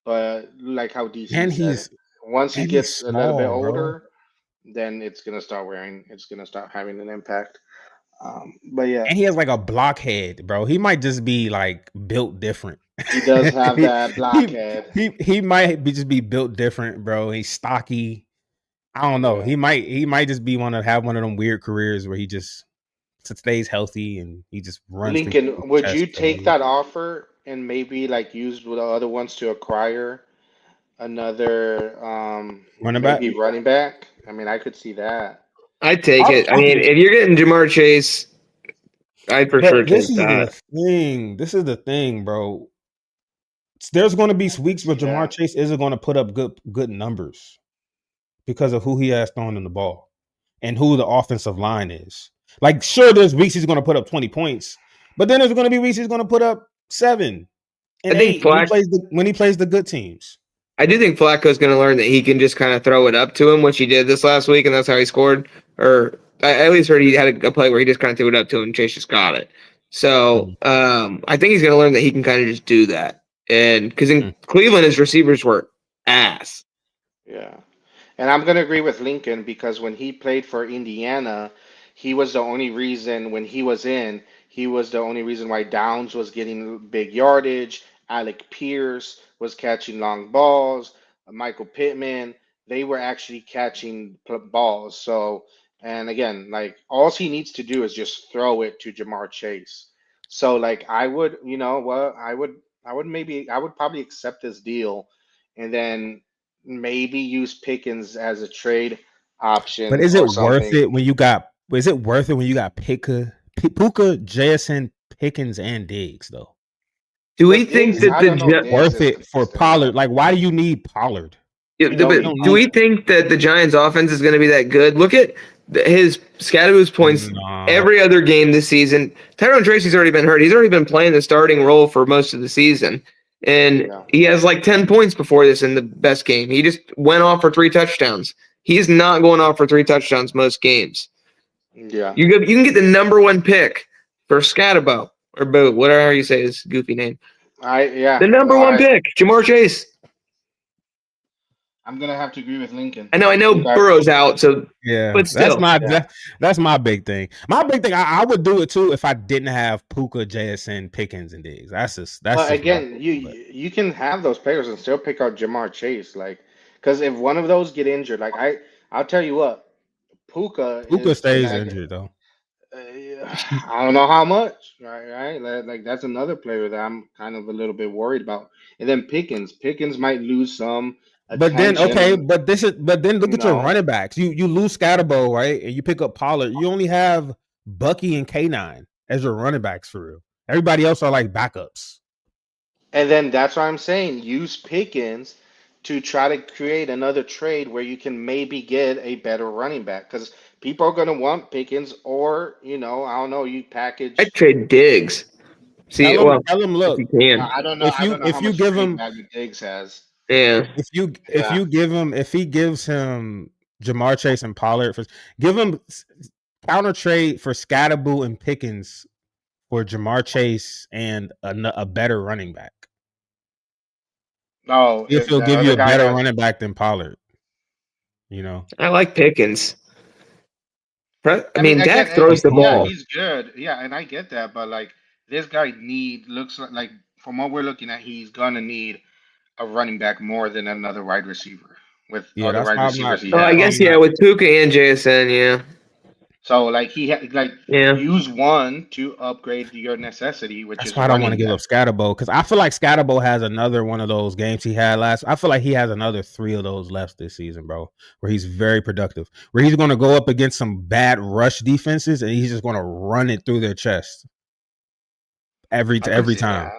But like how DC And said, he's once he and he's gets a little bit small, bro. older, then it's gonna start wearing. It's gonna start having an impact. But yeah, And he has like a blockhead, bro. He might just be like built different. he does have he, that he blockhead. he might just be built different, bro. He's stocky. I don't know. Yeah. He might just be have one of them weird careers where he just stays healthy and he just runs through Lincoln, people's would chest you for no take reason. that offer and maybe like use the other ones to acquire another Running back. maybe running back? I mean, I could see that. I'd take I'll it. I take mean, it. if you're getting Jamar Chase, I'd for sure But this take is that. the thing. This is the thing, bro. There's going to be I could weeks where see Jamar that. Chase isn't going to put up good numbers because of who he has thrown in the ball and who the offensive line is. Like, sure, there's weeks he's going to put up 20 points, but then there's going to be weeks he's going to put up 7 I and think 8 when Flack. he plays the good teams. I do think Flacco's going to learn that he can just kind of throw it up to him, which he did this last week, and that's how he scored. Or I at least heard he had a play where he just kind of threw it up to him, and Chase just got it. So Mm, I think he's going to learn that he can kind of just do that. And because in mm. Cleveland, his receivers were ass. Yeah. And I'm going to agree with Lincoln because when he played for Indiana, he was the only reason when he was in, he was the only reason why Downs was getting big yardage. Alec Pierce was catching long balls. Michael Pittman, they were actually catching balls. So, and again, like all he needs to do is just throw it to Jamar Chase. So, like, I would, you know what, I would probably accept this deal and then maybe use Pickens as a trade But option is or it worth something. it when you got? Is it worth it when you got Puka, JSN, Pickens, and Diggs though? Do we With think Diggs, that I the don't know if Gi- Diggs Worth is it for consistent Pollard? enough. Like, why do you need Pollard? You don't You don't do need need. we think that the Giants' offense is going to be that good? Look at his Scadaboo's points Nah. every other game this season. Tyrone Tracy's already been hurt. He's already been playing the starting role for most of the season, and Yeah, he has like 10 points before this in the best game. He just went off for 3 touchdowns. He's not going off for 3 touchdowns most games. yeah. You can get the number one pick for Scadabo or Boo, whatever you say his goofy name. Yeah. The No, number one pick, Jamar Chase. I'm gonna have to agree with Lincoln. I know Okay. Burrow's out, so Yeah, but still. Yeah. that's my big thing. My big thing, I would do it too if I didn't have Puka, JSN, Pickens, and Diggs. That's But just what I again, think. But you can have those players and still pick out Jamar Chase, like, because if one of those get injured, like I'll tell you what, Puka Puka is stays gonna. injured though. I don't know how much, right? Right? Like that's another player that I'm kind of a little bit worried about. And then Pickens might lose some. But then okay, attention. but then look at your No. running backs. You lose Scatterbo, right? And you pick up Pollard. You only have Bucky and K9 as your running backs for real. Everybody else are like backups. And then that's why I'm saying use Pickens to try to create another trade where you can maybe get a better running back because people are going to want Pickens, or I don't know, you I'd package. trade Diggs. See, well, Tell him, if you look, can. I don't know. if I you don't know how if you much give trade him value Diggs has. Yeah. if Yeah. you give him if he gives him Jamar Chase and Pollard give him counter trade for Scatterboo and Pickens for Jamar Chase and a better running back. No, If if he'll the give you other a guy better has. running back than Pollard, I like Pickens. I I mean, mean, again, Dak throws the yeah, ball. he's good. Yeah, and I get that, but like this guy looks like from what we're looking at, he's gonna need a running back more than another wide receiver with yeah, other that's wide why I'm receivers not. he Oh, That's I why has. I'm guess yeah, not. with Puka and JSN, yeah, So like yeah. use one to upgrade your necessity, which That's is why I don't want to running give up back. Scatterbo because I feel like Scatterbo has another one of those games he had last. I feel like he has another 3 of those left this season, bro, where he's very productive. Where he's going to go up against some bad rush defenses and he's just going to run it through their chest I could every see time. that.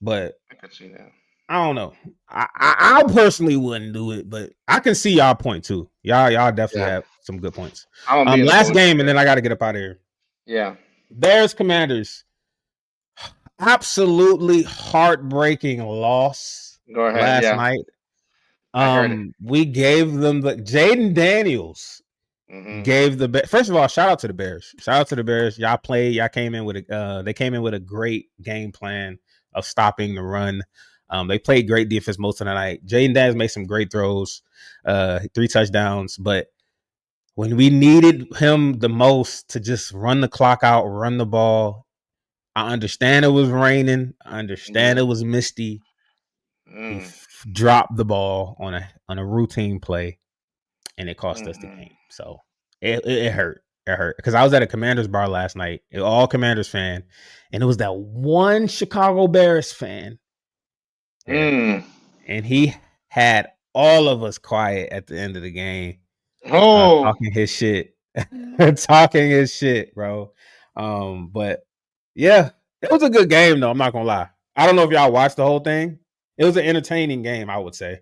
But I could see that. I don't know. I personally wouldn't do it, but I can see y'all point too. Y'all definitely Yeah, have some good points. I'm gonna be in the Last boat with game, you and then there. I got to get up out of here. Yeah, Bears Commanders. Absolutely heartbreaking loss go ahead. last Yeah, night. I heard it. We gave them the Jaden Daniels Hmm. gave the first of all, shout out to the Bears. Shout out to the Bears. Y'all played. Y'all came in with they came in with a great game plan of stopping the run. They played great defense most of the night. Jaden Daniels made some great throws, 3 touchdowns. But when we needed him the most to just run the clock out, run the ball, I understand it was raining. I understand Yeah. it was misty. He Mm. dropped the ball on a routine play, and it cost us the Hmm. game. So it hurt. It hurt because I was at a Commanders bar last night, all Commanders fan, and it was that one Chicago Bears fan there, Mm. and he had all of us quiet at the end of the game, Oh. talking his shit, talking his shit, bro. But yeah, it was a good game though. I'm not gonna lie. I don't know if y'all watched the whole thing. It was an entertaining game, I would say.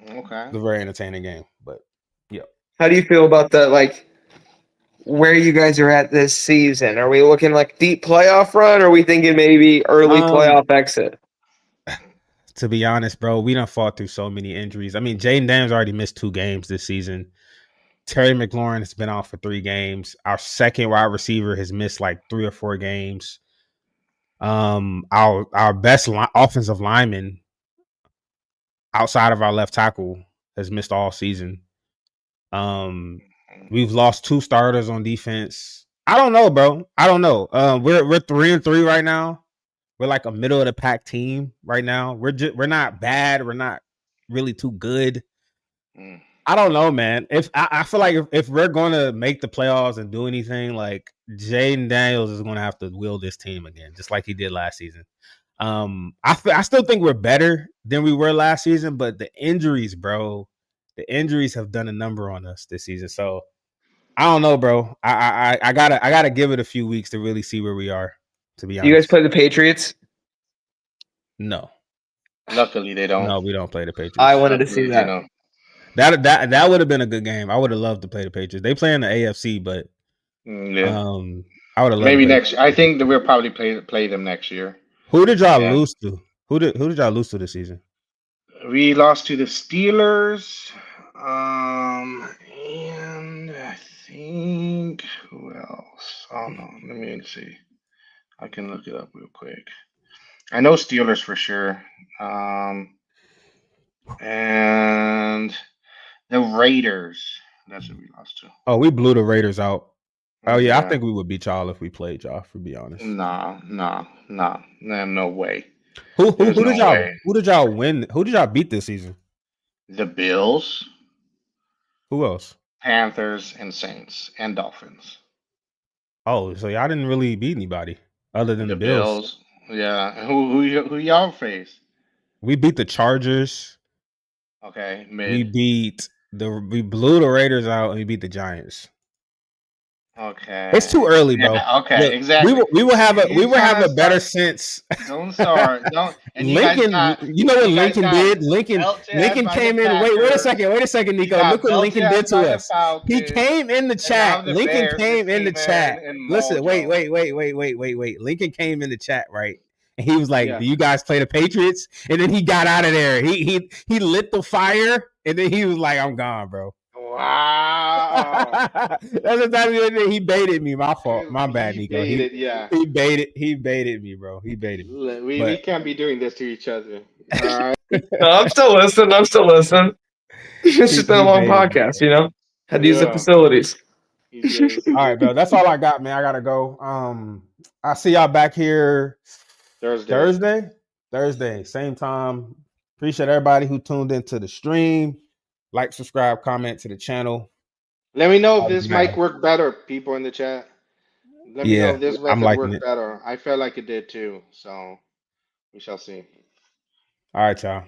Okay. It was a very entertaining game, but yeah. How do you feel about the where you guys are at this season? Are we looking like deep playoff run, or are we thinking maybe early Um, playoff exit? to be honest, bro, we done fought through so many injuries. I mean, Jaden Daniels already missed 2 games this season. Terry McLaurin has been out for 3 games. Our second wide receiver has missed like 3 or 4 games. Our best offensive lineman outside of our left tackle has missed all season. We've lost 2 starters on defense. I don't know, bro. I don't know. We're 3-3 right now. We're like a middle of the pack team right now. We're not bad. We're not really too good. Mm. I don't know, man. If I feel like if we're gonna make the playoffs and do anything, like Jaden Daniels is gonna have to wield this team again, just like he did last season. I still think we're better than we were last season, but the injuries, bro, the injuries have done a number on us this season. So I don't know, bro. I gotta give it a few weeks to really see where we are. To be Do you guys honest, play the Patriots? no, Luckily, they don't. no, we don't play the I Patriots. wanted to see Luckily, they that. don't. That would have been a good game. I would have loved to play the Patriots. They play in the AFC, but Yeah. um, I would have loved to Maybe play the next. I Patriots. think that we'll probably play them next year. Who did y'all Yeah. lose to? Who did y'all lose to this season? We lost to the Steelers. And I think who else? Oh no, let me see. I can look it up real quick. I know Steelers for sure. And the Raiders. That's what we lost to. Oh, we blew the Raiders out. Oh yeah, I Yeah. think we would beat y'all if we played y'all. To be honest, Nah, nah, nah. No way. who who There's who did no y'all way. who did y'all win? Who did y'all beat this season? The Bills, Who else? Panthers, and Saints, and Dolphins. Oh, so y'all didn't really beat anybody other than the The Bills. Bills. Yeah. Who y'all face? We beat the Chargers. Okay, We mid. we blew the Raiders out and we beat the Giants. It's too Okay. early, bro. Yeah. Okay. Look, Exactly. we will have You trying to a better start? sense. Don't start. Don't. And you guys Lincoln, got. you know what You guys Lincoln got did? Lincoln Lincoln by the came in. Packers. Wait a second, You Nico. Look got what Lincoln did Belton to by the us. He Falcons. came in the And now chat. the Lincoln Bears just came in the came chat. in Listen, mojo. wait. Lincoln came in the chat, right? And he was like, Yeah. "Do you guys play the Patriots?" And then he got out of there. He lit the fire, and then he was like, "I'm gone, bro." Wow. That's the time he baited me. My fault. My bad, He Nico. baited. Yeah. He baited me, bro. He baited me. We But can't be doing this to each other. All right. No, I'm still listening. It's just been a he long baited me, podcast, bro. you know. Had to use the Yeah. facilities. He did. All right, bro. That's all I got, man. I gotta go. I see y'all back here Thursday. Thursday, same time. Appreciate everybody who tuned into the stream. Like, subscribe, comment to the channel. Let me know if this mic worked better, people in the chat. Let me know Yeah, if this I'm method liking worked it. better. I felt like it did too. So we shall see. All right, y'all.